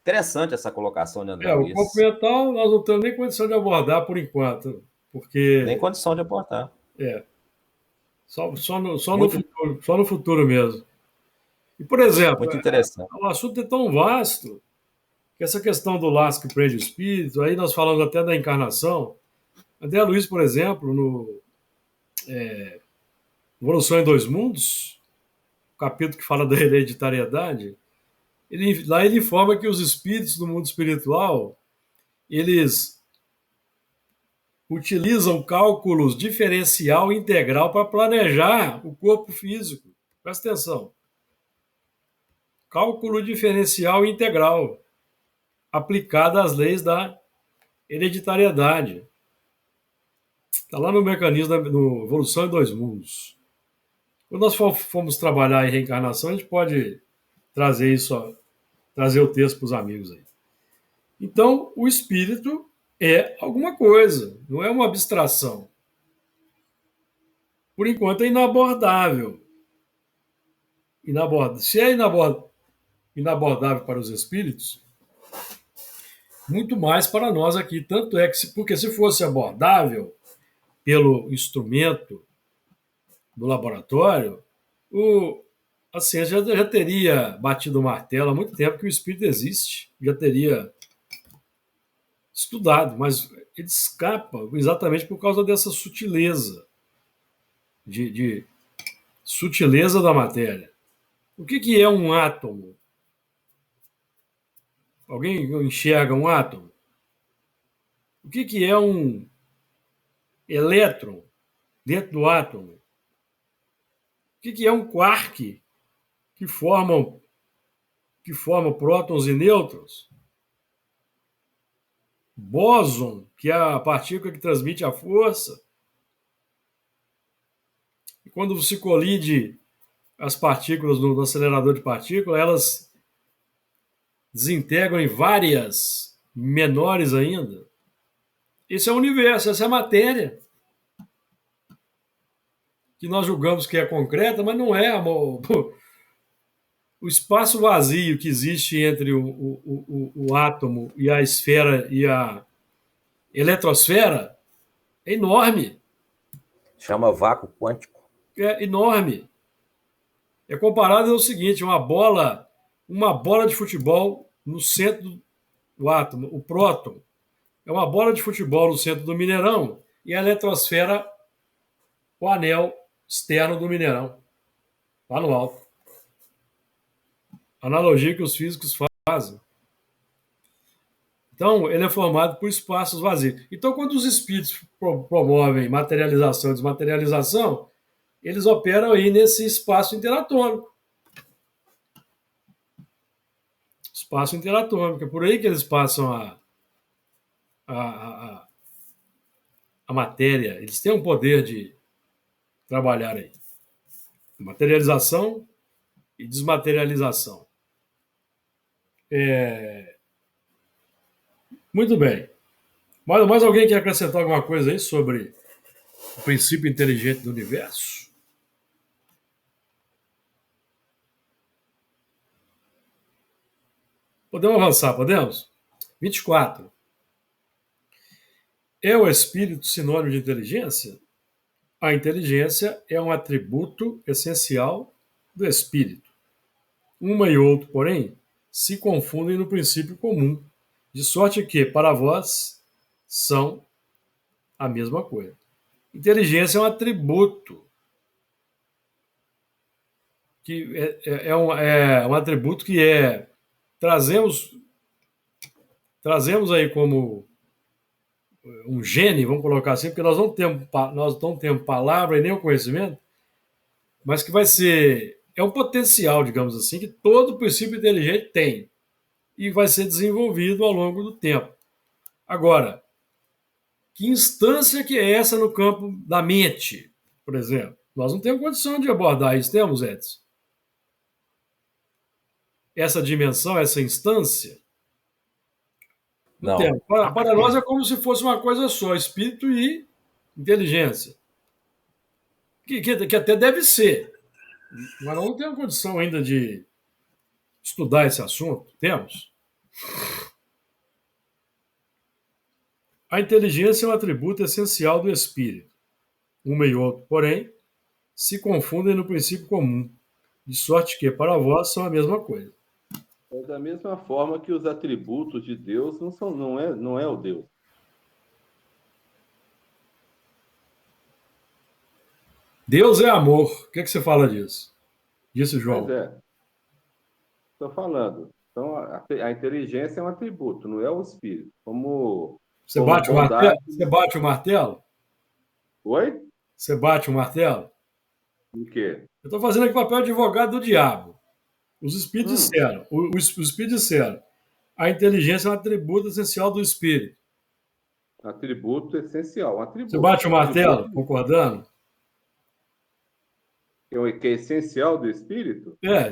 Interessante essa colocação de André Luiz. O corpo mental nós não temos nem condição de abordar por enquanto, porque... Nem condição de abordar. Só no futuro mesmo. E, por exemplo, muito interessante. O assunto é tão vasto que essa questão do laço que prende o espírito, aí nós falamos até da encarnação. André Luiz, por exemplo, no Evolução em Dois Mundos, o capítulo que fala da hereditariedade, lá ele informa que os espíritos do mundo espiritual, eles utilizam cálculos diferencial e integral para planejar o corpo físico. Presta atenção. Cálculo diferencial e integral, aplicado às leis da hereditariedade. Está lá no mecanismo, no Evolução em Dois Mundos. Quando nós formos trabalhar em reencarnação, a gente pode trazer isso, trazer o texto para os amigos aí. Então, o espírito é alguma coisa, não é uma abstração. Por enquanto é inabordável. Se é inabordável para os espíritos, muito mais para nós aqui. Tanto é que, porque se fosse abordável pelo instrumento do laboratório, a ciência já teria batido o martelo há muito tempo que o espírito existe, já teria estudado, mas ele escapa exatamente por causa dessa sutileza, de sutileza da matéria. O que é um átomo? Alguém enxerga um átomo? O que é um elétron dentro do átomo? O que é um quark que formam prótons e nêutrons? Bóson, que é a partícula que transmite a força. E quando se colide as partículas no acelerador de partículas, elas desintegram em várias menores ainda. Esse é o universo, essa é a matéria. Que nós julgamos que é concreta, mas não é, amor. O espaço vazio que existe entre o átomo e a esfera e a eletrosfera é enorme. Chama vácuo quântico. É enorme. É comparado ao seguinte, uma bola de futebol no centro do átomo, o próton. É uma bola de futebol no centro do Mineirão e a eletrosfera, o anel externo do Mineirão, lá no alto. Analogia que os físicos fazem. Então, ele é formado por espaços vazios. Então, quando os espíritos promovem materialização e desmaterialização, eles operam aí nesse espaço interatômico. Espaço interatômico. É por aí que eles passam a matéria. Eles têm um poder de trabalhar aí. Materialização e desmaterialização. Muito bem. Mais alguém quer acrescentar alguma coisa aí sobre o princípio inteligente do universo? Podemos avançar, podemos? 24. É o espírito sinônimo de inteligência? A inteligência é um atributo essencial do espírito. Uma e outro, porém, se confundem no princípio comum, de sorte que, para vós, são a mesma coisa. Inteligência é um atributo que é um atributo que trazemos aí como um gene, vamos colocar assim, porque nós não temos palavra e nem o conhecimento, mas que vai ser, é um potencial, digamos assim, que todo princípio inteligente tem e vai ser desenvolvido ao longo do tempo. Agora, que instância que é essa no campo da mente, por exemplo? Nós não temos condição de abordar isso, temos, Edson? Essa dimensão, essa instância? Não temos. Para nós é como se fosse uma coisa só, espírito e inteligência. Que até deve ser. Mas nós não temos condição ainda de estudar esse assunto. Temos? A inteligência é um atributo essencial do espírito. Uma e outro, porém, se confundem no princípio comum, de sorte que, para vós, são a mesma coisa. É da mesma forma que os atributos de Deus não é o Deus. Deus é amor. O que você fala disso? Disse João. Pois é. Estou falando. Então, a inteligência é um atributo, não é o espírito. Como Você como bate o martelo? bondade. Você bate o martelo? Oi? Você bate o martelo? O quê? Eu estou fazendo aqui papel de advogado do diabo. Os espíritos Hum, disseram, os espíritos disseram, a inteligência é um atributo essencial do espírito. atributo essencial. Um Você atributo. bate o Atributo martelo, concordando? que é essencial do espírito? É,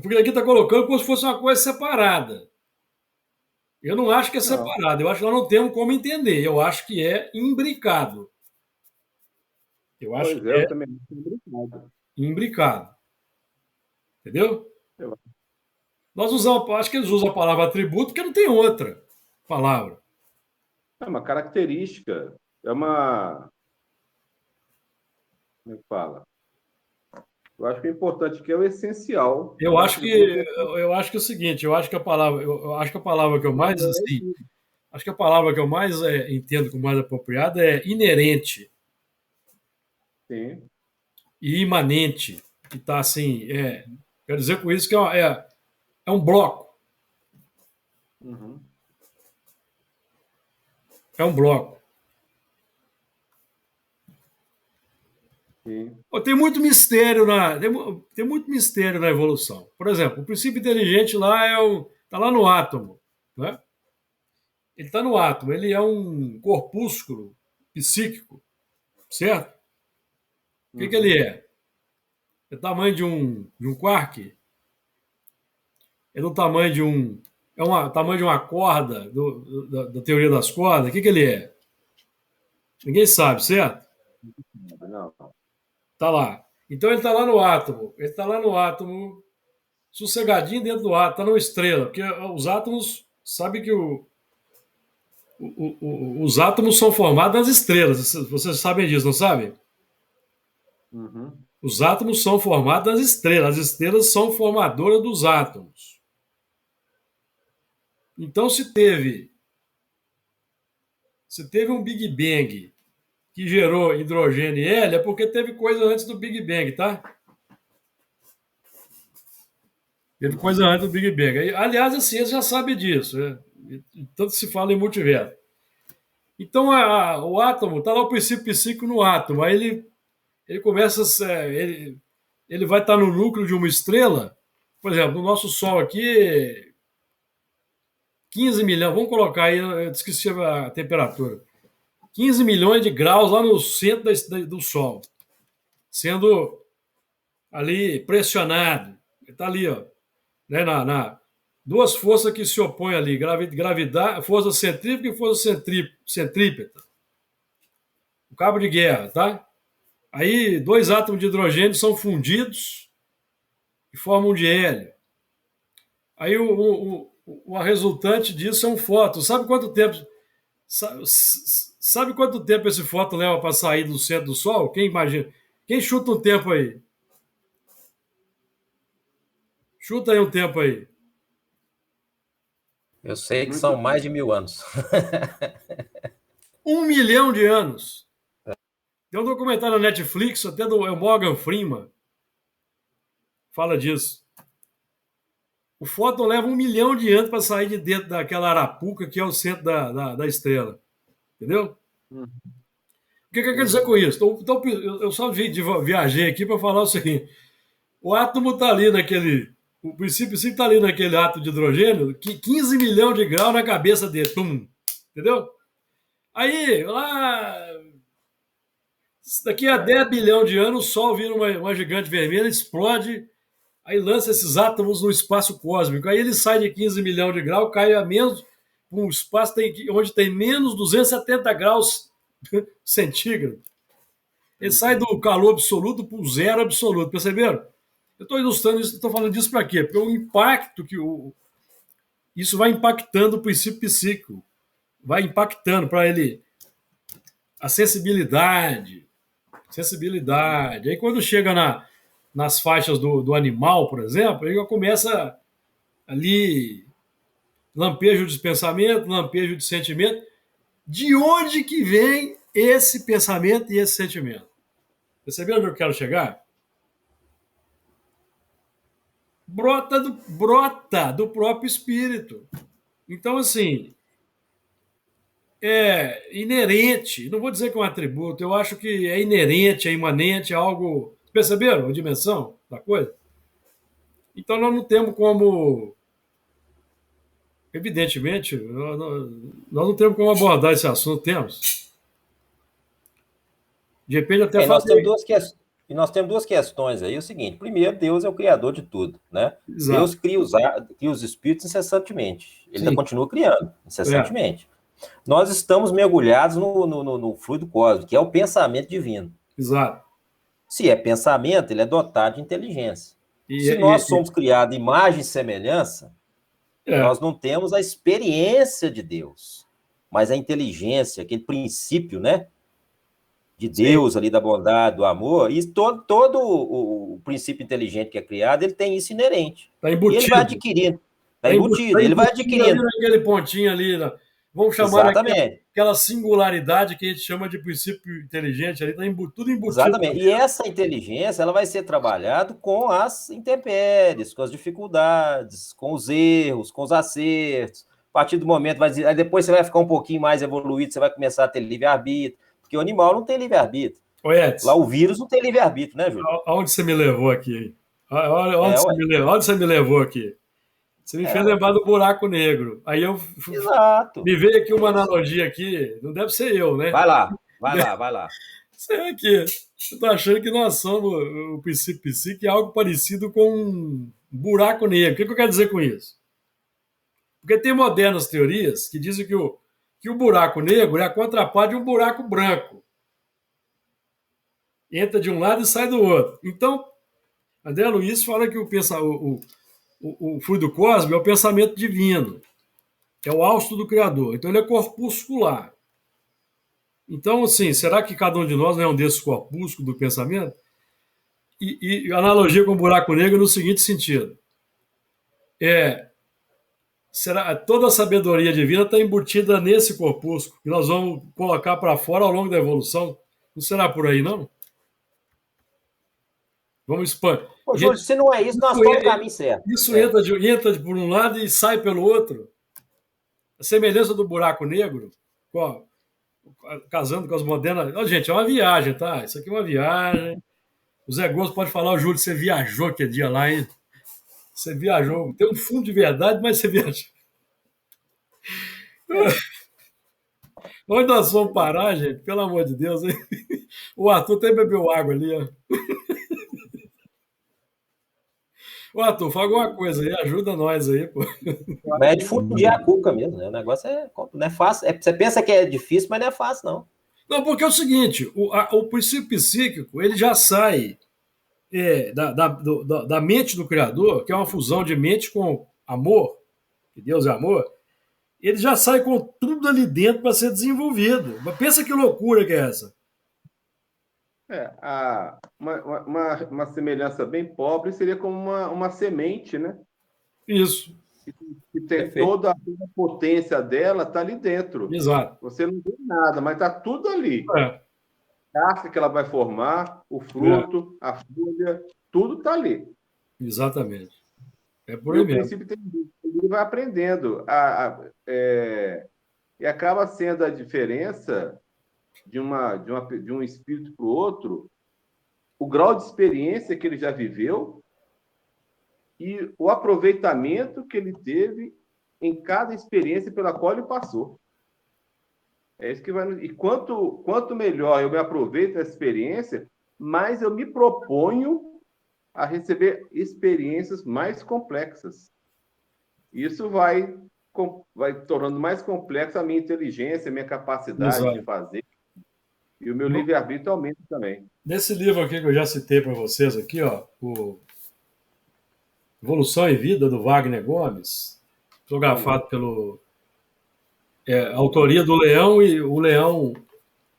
porque aqui está colocando como se fosse uma coisa separada. Eu não acho que é Não. separado, eu acho que nós não temos como entender. Eu acho que é imbricado. Eu acho Pois que é, eu é também não tenho brincado. imbricado. Entendeu? Eu- Nós usamos, acho que eles usam a palavra atributo porque não tem outra palavra. É uma característica. É uma. Como é que fala? Eu acho que o importante aqui é o essencial. Eu Um acho que atributo eu acho que é o seguinte, eu acho que a palavra, eu acho que a palavra que eu mais assim, essencial. acho que a palavra que eu mais entendo como mais apropriada é inerente Sim. e imanente, que está assim, quero dizer com isso que é um bloco, Uhum. é um bloco. Sim. Pô, tem muito mistério tem muito mistério na evolução. Por exemplo, o princípio inteligente lá tá lá no átomo, né? Ele está no átomo, ele é um corpúsculo psíquico, certo? O que ele Uhum. é? É o tamanho de um quark? É do tamanho de um. Tamanho de uma corda, da teoria das cordas? O que ele é? Ninguém sabe, certo? Não. Tá lá. Então ele está lá no átomo. Ele está lá no átomo, sossegadinho dentro do átomo, está numa estrela. Porque os átomos, sabe que os átomos são formados das estrelas. Vocês sabem disso, não sabem? Uhum. Os átomos são formados das estrelas. As estrelas são formadoras dos átomos. Então, se teve um Big Bang que gerou hidrogênio e hélio, é porque teve coisa antes do Big Bang, tá? Teve coisa antes do Big Bang. Aliás, a ciência já sabe disso, né? Tanto se fala em multiverso. Então, o átomo, está lá o princípio psíquico no átomo. Aí ele começa, ele vai estar no núcleo de uma estrela. Por exemplo, no nosso Sol aqui, 15 milhões, vamos colocar aí, eu esqueci a temperatura. 15 milhões de graus lá no centro do Sol, sendo ali pressionado. Está ali, ó, né, duas forças que se opõem ali, gravidade, força centrífuga e força centrípeta. O cabo de guerra, tá? Aí dois átomos de hidrogênio são fundidos e formam um de hélio. Aí a resultante disso é um fóton. Sabe quanto tempo esse fóton leva para sair do centro do Sol? Quem imagina? Quem chuta um tempo aí? Chuta aí um tempo aí. Eu sei que Muito são tempo. mais de 1000 anos. 1 milhão de anos. Tem um documentário na Netflix, até do Morgan Freeman, fala disso. O fóton leva 1 milhão de anos para sair de dentro daquela arapuca que é o centro da estrela. Entendeu? Uhum. O que eu quero Sim. dizer com isso? Então, eu só viajei aqui para falar o seguinte: o átomo está ali naquele. O princípio sim está ali naquele átomo de hidrogênio, que 15 milhões de graus na cabeça dele. Tum, entendeu? Aí, lá. Daqui a 10 bilhão de anos, o Sol vira uma gigante vermelha, explode, aí lança esses átomos no espaço cósmico. Aí ele sai de 15 milhões de graus, cai a menos, um espaço onde tem menos 270 graus centígrados. Ele sai Uhum. do calor absoluto para o zero absoluto, perceberam? Eu estou ilustrando isso, estou falando disso para quê? Porque o impacto isso vai impactando o princípio psíquico, vai impactando para ele a sensibilidade. Aí quando chega nas faixas do animal, por exemplo, ele começa ali lampejo de pensamento, lampejo de sentimento. De onde que vem esse pensamento e esse sentimento? Percebeu onde eu quero chegar? Brota do próprio espírito. Então, assim, é inerente, não vou dizer que é um atributo, eu acho que é inerente, é imanente, é algo. Perceberam a dimensão da coisa? Então, nós não temos como. Evidentemente, nós não temos como abordar esse assunto, temos. De repente, até É, nós temos falei. duas questões. E nós temos duas questões aí. O seguinte: primeiro, Deus é o criador de tudo, né? Deus Exato. cria os espíritos incessantemente. Ele ainda Sim. continua criando É. incessantemente. Nós estamos mergulhados no fluido cósmico, que é o pensamento divino. Exato. Se é pensamento, ele é dotado de inteligência. E, Se e- nós e- somos criados imagem e semelhança, é, nós não temos a experiência de Deus, mas a inteligência, aquele princípio, né? De sim, Deus ali, da bondade, do amor, e todo o princípio inteligente que é criado, ele tem isso inerente. está E ele vai embutido. adquirindo, está Está embutido, ele vai embutido ali adquirindo. naquele pontinho ali. Vamos chamar Exatamente, aquela singularidade que a gente chama de princípio inteligente ali, está tudo embutido. exatamente. E essa inteligência, ela vai ser trabalhada com as intempéries, com as dificuldades, com os erros, com os acertos. A partir do momento, aí depois você vai ficar um pouquinho mais evoluído, você vai começar a ter livre-arbítrio, porque o animal não tem livre-arbítrio. Ô, Lá Edson, o vírus não tem livre-arbítrio, né, Júlio? aonde você me levou aqui? É, ué. Onde você me levou aqui? Você me fez É, ué. lembrar do buraco negro. Exato. Me veio aqui uma analogia aqui, não deve ser eu, né? Vai lá, vai lá, vai lá. Será que eu estou achando que nós somos o princípio psíquico é algo parecido com um buraco negro. O que eu quero dizer com isso? Porque tem modernas teorias que dizem que o buraco negro é a contraparte de um buraco branco. Entra de um lado e sai do outro. Então, André Luiz fala que o fluido cósmico é o pensamento divino, é o hausto do Criador. Então, ele é corpuscular. Então, assim, será que cada um de nós não é um desses corpúsculos do pensamento? E analogia com o buraco negro no seguinte sentido: é, será toda a sabedoria divina está embutida nesse corpúsculo que nós vamos colocar para fora ao longo da evolução? Não será por aí, não? Vamos expandir. Ô, Júlio, se não é isso, nós estamos no caminho certo. Isso entra por um lado e sai pelo outro. A semelhança do buraco negro, ó, casando com as modernas. Ó, gente, é uma viagem, tá? Isso aqui é uma viagem. O Zé Gomes pode falar, o Júlio, você viajou aquele dia lá, hein? Você viajou. Tem um fundo de verdade, mas você viajou. Onde nós vamos parar, gente? Pelo amor de Deus, hein? O Arthur até bebeu água ali, ó. Ô, Arthur, fala alguma coisa aí, ajuda nós aí, pô. Mas é de fundir a cuca mesmo, né? O negócio não é fácil. Você pensa que é difícil, mas não é fácil, não. Não, porque é o seguinte, o princípio psíquico, ele já sai da mente do Criador, que é uma fusão de mente com amor, que Deus é amor, ele já sai com tudo ali dentro para ser desenvolvido. Mas pensa que loucura que é essa. Uma semelhança bem pobre seria como uma semente, né? Isso, Que tem Perfeito. toda a potência dela, está ali dentro. exato. Você não vê nada, mas está tudo ali. É, A casca que ela vai formar, o é, fruto, a folha, tudo está ali. exatamente. É por E aí o mesmo. princípio tem ele vai aprendendo. E acaba sendo a diferença de um espírito para o outro, o grau de experiência que ele já viveu e o aproveitamento que ele teve em cada experiência pela qual ele passou. É isso que vai. E quanto melhor eu me aproveito dessa experiência, mais eu me proponho a receber experiências mais complexas. Isso vai tornando mais complexa a minha inteligência, a minha capacidade de Exato. fazer, e o meu livre-arbítrio aumenta também. Nesse livro aqui que eu já citei para vocês aqui, ó, o Evolução e Vida, do Wagner Gomes, fotografado pelo autoria do Leão, e o Leão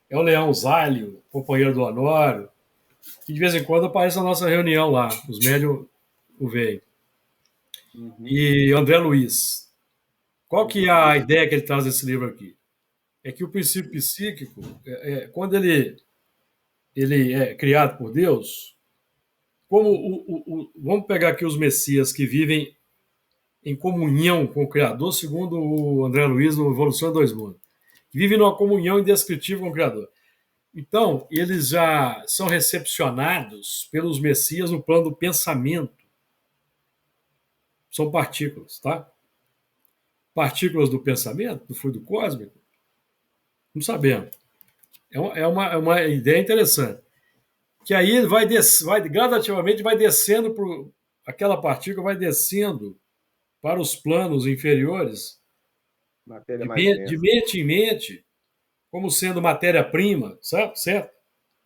é o Leão Zálio, companheiro do Honório, que de vez em quando aparece na nossa reunião lá, os médios o veem. E André Luiz. Qual que é a ideia que ele traz nesse livro aqui? É que o princípio psíquico, quando ele é criado por Deus, como vamos pegar aqui os messias que vivem em comunhão com o Criador, segundo o André Luiz no Evolução em Dois Mundos. Vivem numa comunhão indescritível com o Criador. Então, eles já são recepcionados pelos Messias no plano do pensamento. São partículas, tá? Partículas do pensamento, do fluido cósmico? Não sabemos. É uma ideia interessante. Que aí ele vai gradativamente vai descendo, aquela partícula vai descendo para os planos inferiores, de mente em mente, como sendo matéria-prima, certo?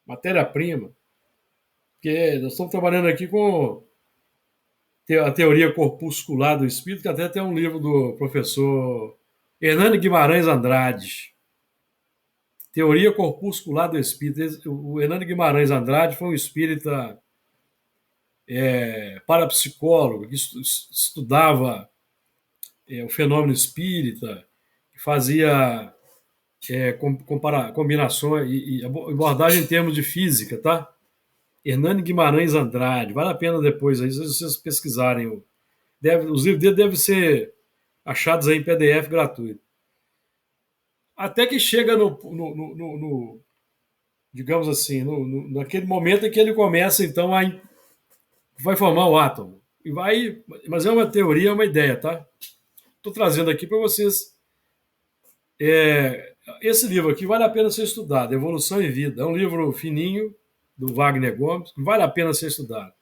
Matéria-prima. Porque nós estamos trabalhando aqui com a teoria corpuscular do espírito, que até tem um livro do professor Hernani Guimarães Andrade. Teoria corpuscular do espírito. O Hernani Guimarães Andrade foi um espírita parapsicólogo, que estudava o fenômeno espírita, que fazia combinações e abordagem em termos de física, tá? Hernani Guimarães Andrade. Vale a pena depois, aí, se vocês pesquisarem. Os livros dele devem ser achados aí em PDF gratuito. Até que chega digamos assim, naquele momento em que ele começa, então, vai formar o átomo. Mas é uma teoria, é uma ideia, tá? Estou trazendo aqui para vocês. Esse livro aqui vale a pena ser estudado, Evolução e Vida. É um livro fininho, do Wagner Gomes, que vale a pena ser estudado.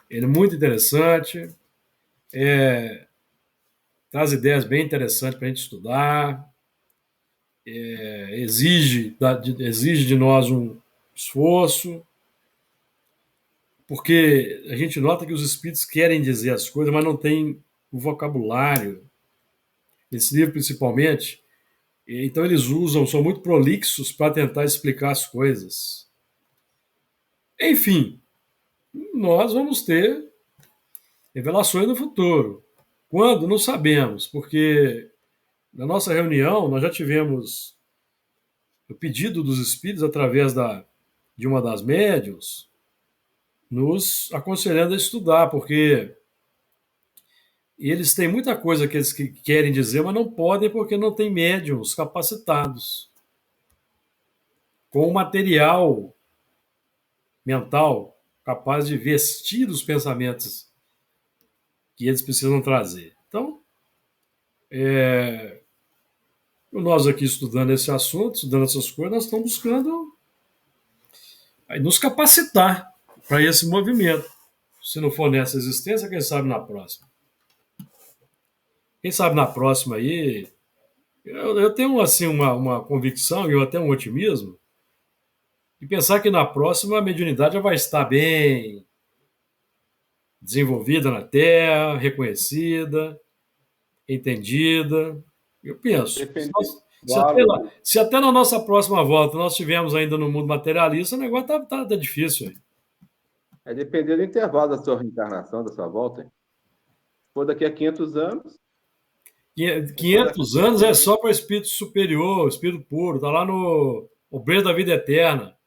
Ele é muito interessante, traz ideias bem interessantes para a gente estudar, exige de nós um esforço, porque a gente nota que os espíritos querem dizer as coisas, mas não tem o vocabulário. Nesse livro, principalmente, então eles são muito prolixos para tentar explicar as coisas. Enfim, nós vamos ter revelações no futuro. Quando? Não sabemos, porque na nossa reunião nós já tivemos o pedido dos espíritos através de uma das médiuns nos aconselhando a estudar, porque eles têm muita coisa que eles querem dizer, mas não podem porque não tem médiuns capacitados com o material mental capaz de vestir os pensamentos que eles precisam trazer. Então, nós aqui estudando esse assunto, estudando essas coisas, nós estamos buscando nos capacitar para esse movimento. Se não for nessa existência, quem sabe na próxima. Quem sabe na próxima aí, eu tenho assim uma convicção e até um otimismo de pensar que na próxima a mediunidade já vai estar bem desenvolvida na Terra, reconhecida, entendida. Eu penso. Se até na nossa próxima volta nós estivermos ainda no mundo materialista, o negócio tá difícil. Aí. É depender do intervalo da sua reencarnação, da sua volta. Se for daqui a 500 anos... 500 anos é só para espírito superior, espírito puro. Está lá no Obreiro da Vida Eterna.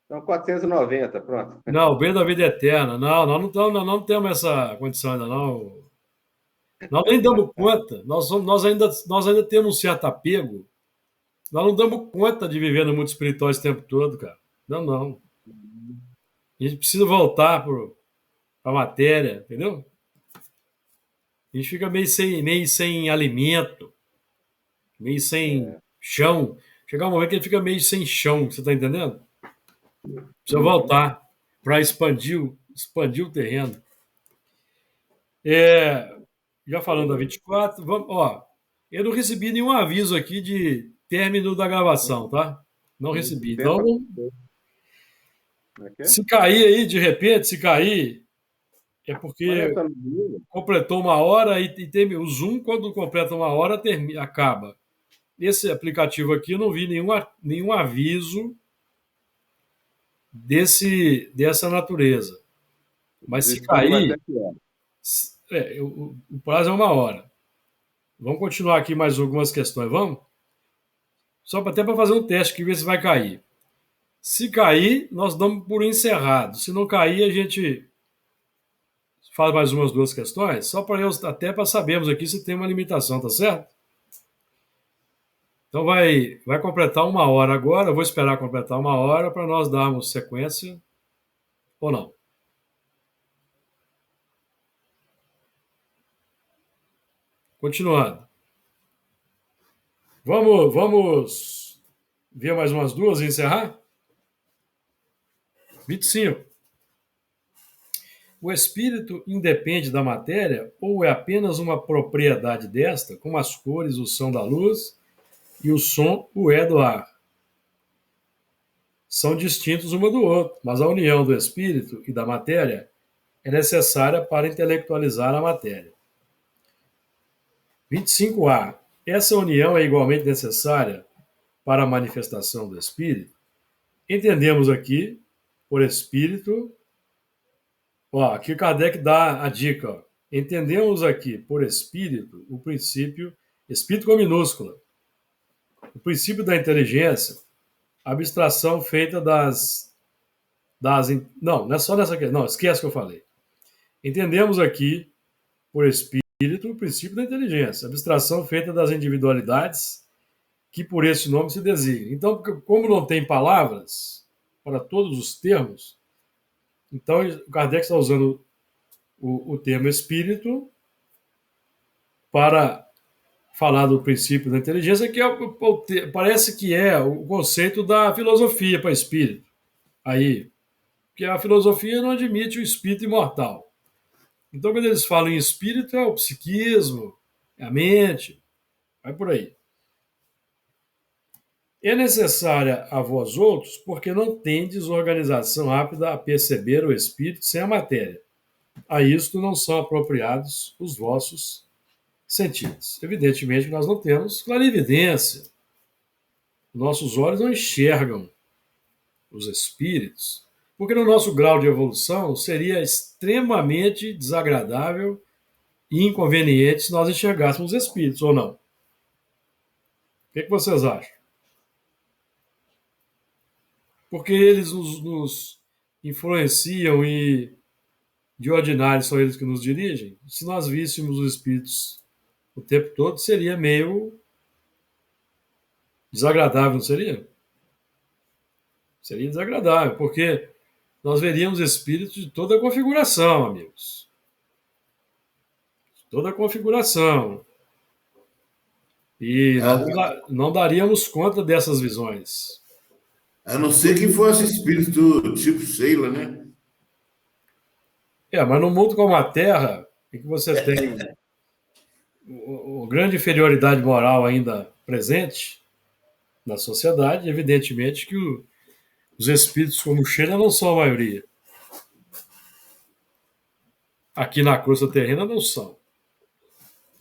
Então, 490, pronto. Não, Obreiro da Vida Eterna. Não, nós não temos essa condição ainda, não. Nós nem damos conta. Nós ainda temos um certo apego. Nós não damos conta de viver no mundo espiritual esse tempo todo, cara. Não. A gente precisa voltar para a matéria, entendeu? A gente fica meio sem alimento, meio sem chão. Chegar um momento que ele fica meio sem chão, você está entendendo? Precisa voltar para expandir o terreno. Já falando da 24, eu não recebi nenhum aviso aqui de término da gravação, tá? Não recebi. Então, se cair aí, de repente, é porque completou uma hora e tem o Zoom, quando completa uma hora, acaba. Esse aplicativo aqui eu não vi nenhum aviso dessa natureza. Mas se cair, o prazo é uma hora. Vamos continuar aqui mais algumas questões, vamos? Só até para fazer um teste, que ver se vai cair. Se cair, nós damos por encerrado. Se não cair, a gente faz mais umas duas questões, só para eu, até para sabermos aqui se tem uma limitação, tá certo? Então vai completar 1 hora agora, eu vou esperar completar 1 hora para nós darmos sequência ou não. Continuando. Vamos ver mais umas duas e encerrar? 25. O espírito independe da matéria ou é apenas uma propriedade desta, como as cores, o som da luz e o som o é do ar? São distintos uma do outro, mas a união do espírito e da matéria é necessária para intelectualizar a matéria. 25A. Essa união é igualmente necessária para a manifestação do espírito? Entendemos aqui, por espírito. Aqui Kardec dá a dica. Entendemos aqui, por espírito, o princípio, espírito com minúscula, o princípio da inteligência, a abstração feita não é só nessa aqui. Não, esquece que eu falei. Entendemos aqui, por espírito, o princípio da inteligência, a abstração feita das individualidades que por esse nome se designa. Então, como não tem palavras para todos os termos, então o Kardec está usando o termo espírito para falar do princípio da inteligência, que parece que é o conceito da filosofia para espírito. Aí, porque a filosofia não admite o espírito imortal. Então, quando eles falam em espírito, é o psiquismo, é a mente, vai por aí. É necessária a vós outros, porque não tendes organização rápida a perceber o espírito sem a matéria. A isto não são apropriados os vossos sentidos. Evidentemente, nós não temos clarividência. Nossos olhos não enxergam os espíritos, porque no nosso grau de evolução seria extremamente desagradável e inconveniente se nós enxergássemos os espíritos, ou não? O que vocês acham? Porque eles nos influenciam e, de ordinário, são eles que nos dirigem. Se nós víssemos os espíritos o tempo todo, seria meio desagradável, não seria? Seria desagradável, porque nós veríamos espíritos de toda a configuração, amigos. Toda a configuração. E nós não daríamos conta dessas visões. A não ser que fosse espírito tipo Sheila, né? Mas no mundo como a Terra, em que você tem uma grande inferioridade moral ainda presente na sociedade, evidentemente que os espíritos como Sheila não são a maioria. Aqui na crosta terrena não são.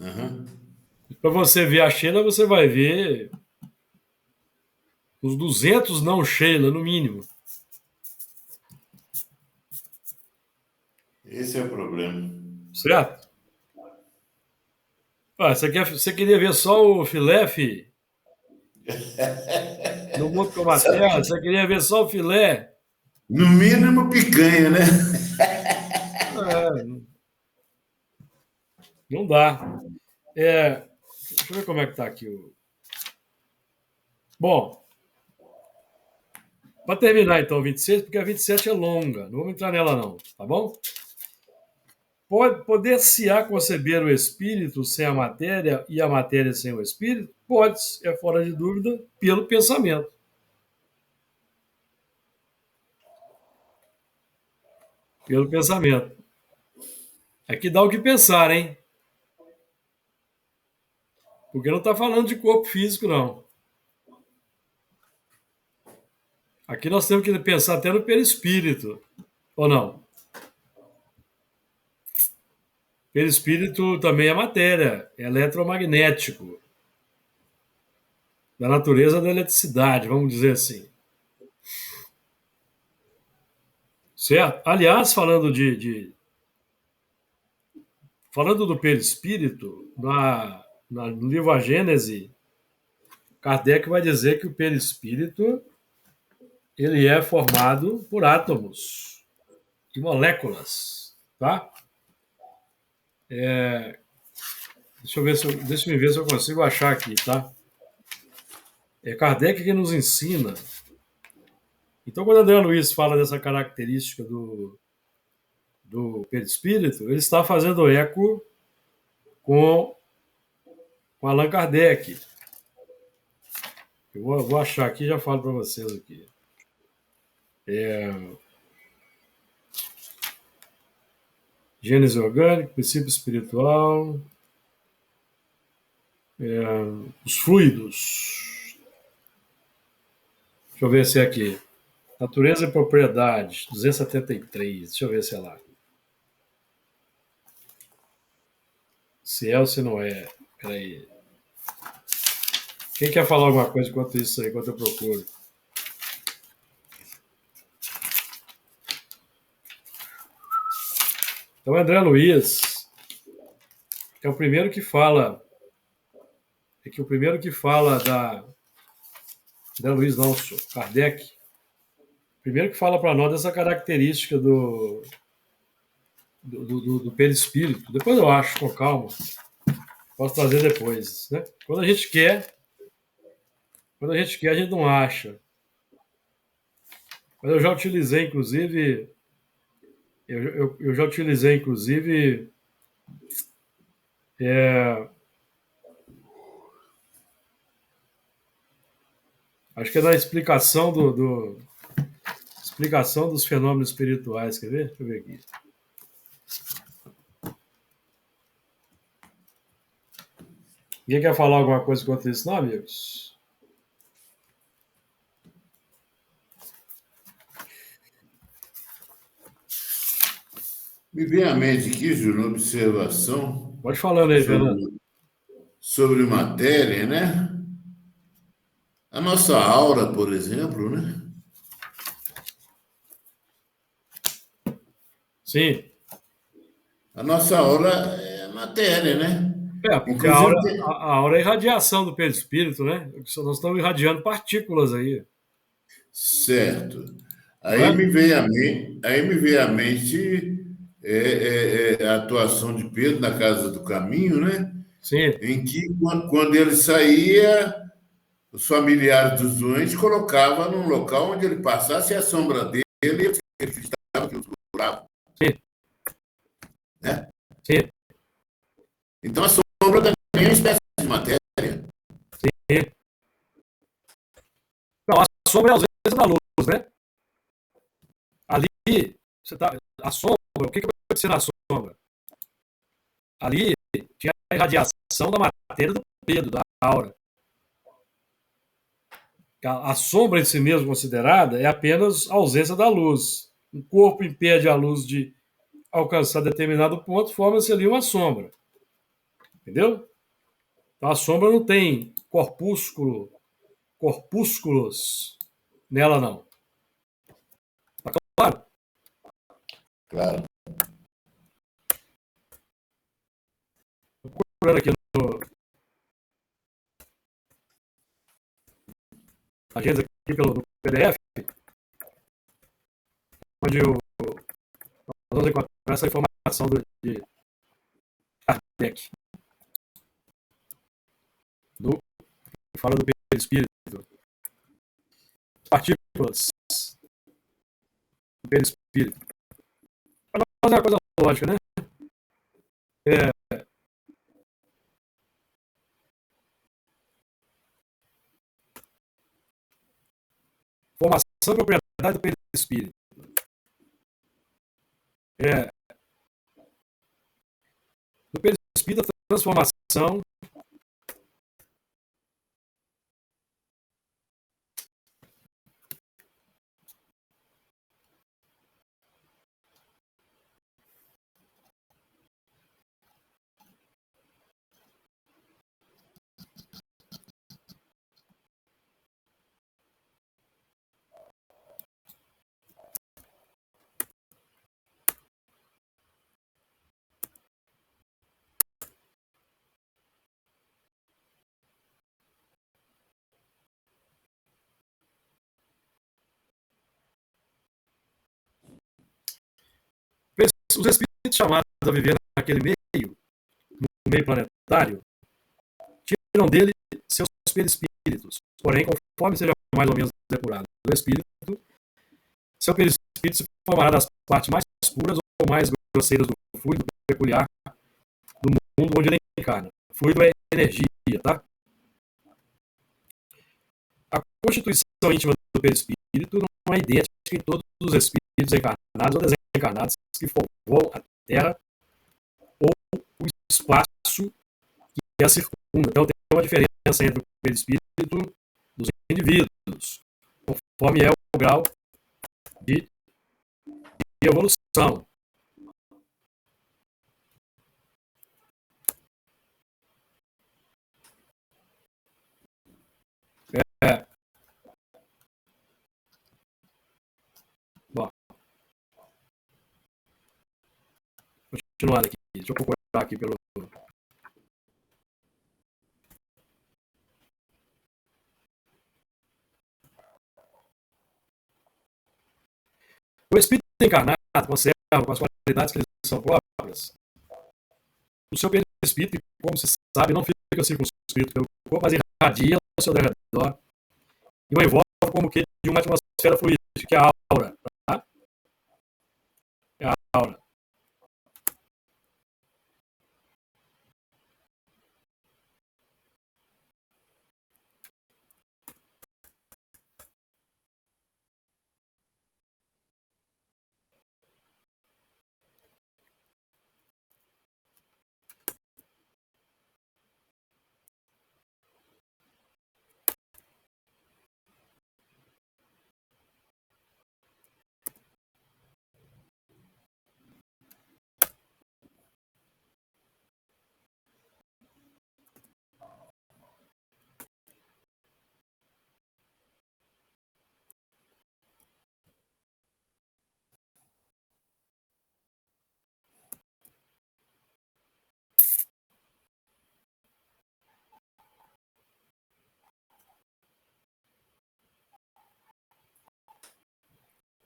Uhum. Para você ver a Sheila, você vai ver uns 200 não Sheila, no mínimo. Esse é o problema. Certo? Você queria ver só o filé, fi? No mundo como a Terra, você queria ver só o filé? No mínimo picanha, né? Não dá. Deixa eu ver como é que tá aqui. Bom, para terminar então o 26, porque a 27 é longa, não vamos entrar nela não, tá bom? Poder-se-á conceber o espírito sem a matéria e a matéria sem o espírito? Pode, é fora de dúvida, pelo pensamento. Pelo pensamento. Aqui dá o que pensar, hein? Porque não está falando de corpo físico, não. Aqui nós temos que pensar até no perispírito, ou não? Perispírito também é matéria, é eletromagnético, da natureza da eletricidade, vamos dizer assim. Certo? Aliás, falando do perispírito, no livro A Gênese, Kardec vai dizer que o perispírito ele é formado por átomos e moléculas, tá? Deixa eu ver se eu consigo achar aqui, tá? É Kardec que nos ensina. Então, quando André Luiz fala dessa característica do perispírito, ele está fazendo eco com Allan Kardec. Eu vou achar aqui e já falo para vocês aqui. Gênese orgânica, princípio espiritual, os fluidos. Deixa eu ver se é aqui. Natureza e propriedade, 273. Deixa eu ver se é lá. Se é ou se não é. Peraí. Quem quer falar alguma coisa enquanto isso aí, enquanto eu procuro? Então, André Luiz é o primeiro que fala. O primeiro que fala André Luiz não, Kardec. O primeiro que fala para nós dessa característica do perispírito. Depois eu acho, com calma. Posso trazer depois, né? Quando a gente quer, a gente não acha. Mas eu já utilizei, inclusive, acho que é da explicação explicação dos fenômenos espirituais, quer ver? Deixa eu ver aqui. Ninguém quer falar alguma coisa contra isso, não, amigos? Me vem à mente aqui, Júlio, uma observação Pode falando aí, Fernando. sobre matéria, né? A nossa aura, por exemplo, né? Sim. A nossa aura é matéria, né? Porque Inclusive, a aura é irradiação do perispírito, né? Nós estamos irradiando partículas aí. certo. Não é? Aí me veio à mente a atuação de Pedro na Casa do Caminho, né? Sim. Em que, quando ele saía, os familiares dos doentes colocavam num local onde ele passasse a sombra dele, ele acreditava que os curavam, Sim. né? Sim. Então, a sombra também é uma espécie de matéria. Sim. Não, a sombra é a ausência da luz, né? Ali, a sombra, o que vai acontecer na sombra? Ali tinha a irradiação da matéria do Pedro, da aura. A sombra em si mesmo considerada é apenas a ausência da luz. O corpo impede a luz de alcançar determinado ponto, forma-se ali uma sombra. Entendeu? Então a sombra não tem corpúsculos nela, não. Tá claro? Claro. Estou procurando aqui agenda aqui pelo PDF, onde nós vamos encontrar essa informação de Kardec. Que fala do perispírito. Partículas do perispírito. Para nós é uma coisa lógica, né? Formação e propriedade do perispírito. Do perispírito, a transformação os espíritos chamados a viver naquele meio meio planetário tiram dele seus perispíritos. Porém, conforme seja mais ou menos depurado o espírito, seu perispírito se formará das partes mais puras ou mais grosseiras do fluido peculiar do mundo onde ele encarna. Fluido é energia, tá? A constituição íntima do perispírito não é idêntica em todos os espíritos encarnados ou desencarnados que povoam a Terra ou o espaço que a circunda. Então, tem uma diferença entre o perispírito dos indivíduos, conforme é o grau de evolução. Bom, continuando aqui, deixa eu procurar aqui pelo. O espírito encarnado conserva com as qualidades que lhe são próprias o seu perispírito, e, como se sabe, não fica circunscrito pelo corpo, mas irradia ao seu redor e o envolve como que de uma atmosfera fluídica, que é a aura. Tá? É a aura.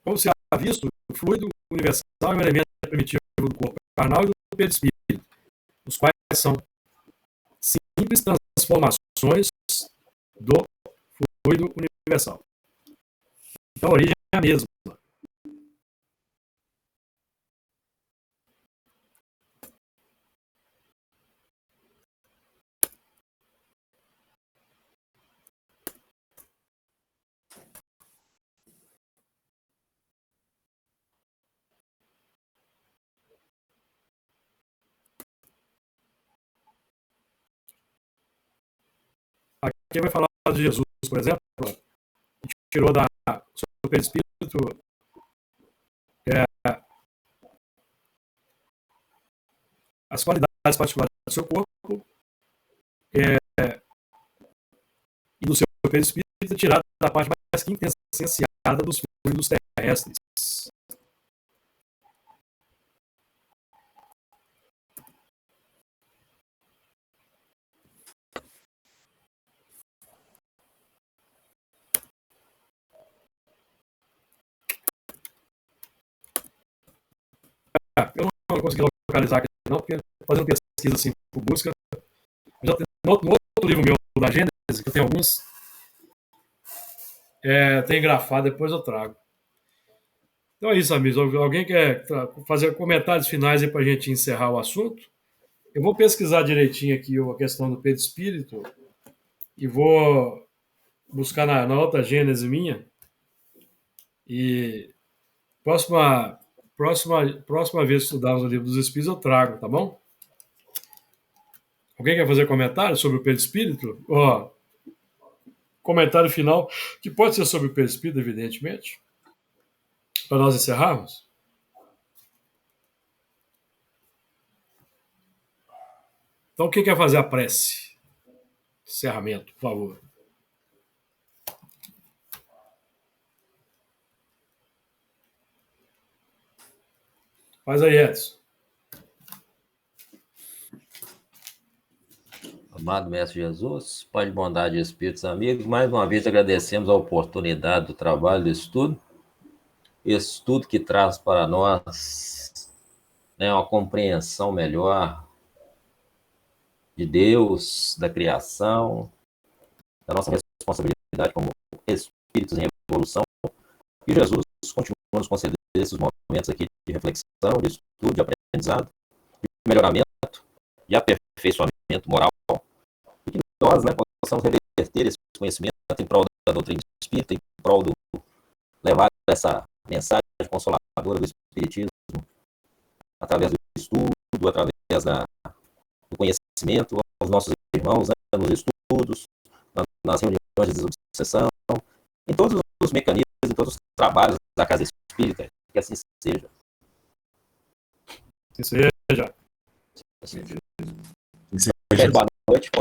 Como se há visto, o fluido universal é um elemento primitivo do corpo carnal e do perispírito, os quais são simples transformações do fluido universal. Então, a origem é a mesma. Aqui vai falar de Jesus, por exemplo, que tirou do perispírito as qualidades particulares do seu corpo e do seu perispírito, tirado da parte mais quintessenciada dos fluidos terrestres. Eu não consegui localizar aqui, não, porque fazendo pesquisa assim por busca. Eu já tenho no outro livro meu da Gênesis, que eu tenho alguns, tem grafado, depois eu trago. Então é isso, amigos. Alguém quer fazer comentários finais aí para a gente encerrar o assunto? Eu vou pesquisar direitinho aqui a questão do perispírito e vou buscar na outra Gênese minha. E próxima vez que estudarmos o livro dos Espíritos, eu trago, tá bom? Alguém quer fazer comentário sobre o perispírito? Comentário final, que pode ser sobre o perispírito, evidentemente, para nós encerrarmos. Então, quem quer fazer a prece? Encerramento, por favor. Faz aí, Edson. Amado Mestre Jesus, Pai de bondade e espíritos amigos, mais uma vez agradecemos a oportunidade do trabalho, do estudo, estudo que traz para nós, né, uma compreensão melhor de Deus, da criação, da nossa responsabilidade como espíritos em evolução. E Jesus continua nos conceder esses momentos aqui de reflexão, de estudo, de aprendizado, de melhoramento, de aperfeiçoamento moral, e que nós, né, possamos reverter esse conhecimento em prol da doutrina espírita, em prol do levar essa mensagem consoladora do espiritismo através do estudo, através do conhecimento aos nossos irmãos, né, nos estudos, nas reuniões de desobsessão, em todos os mecanismos, em todos os trabalhos da Casa Espírita, que assim seja. Que seja. Boa noite,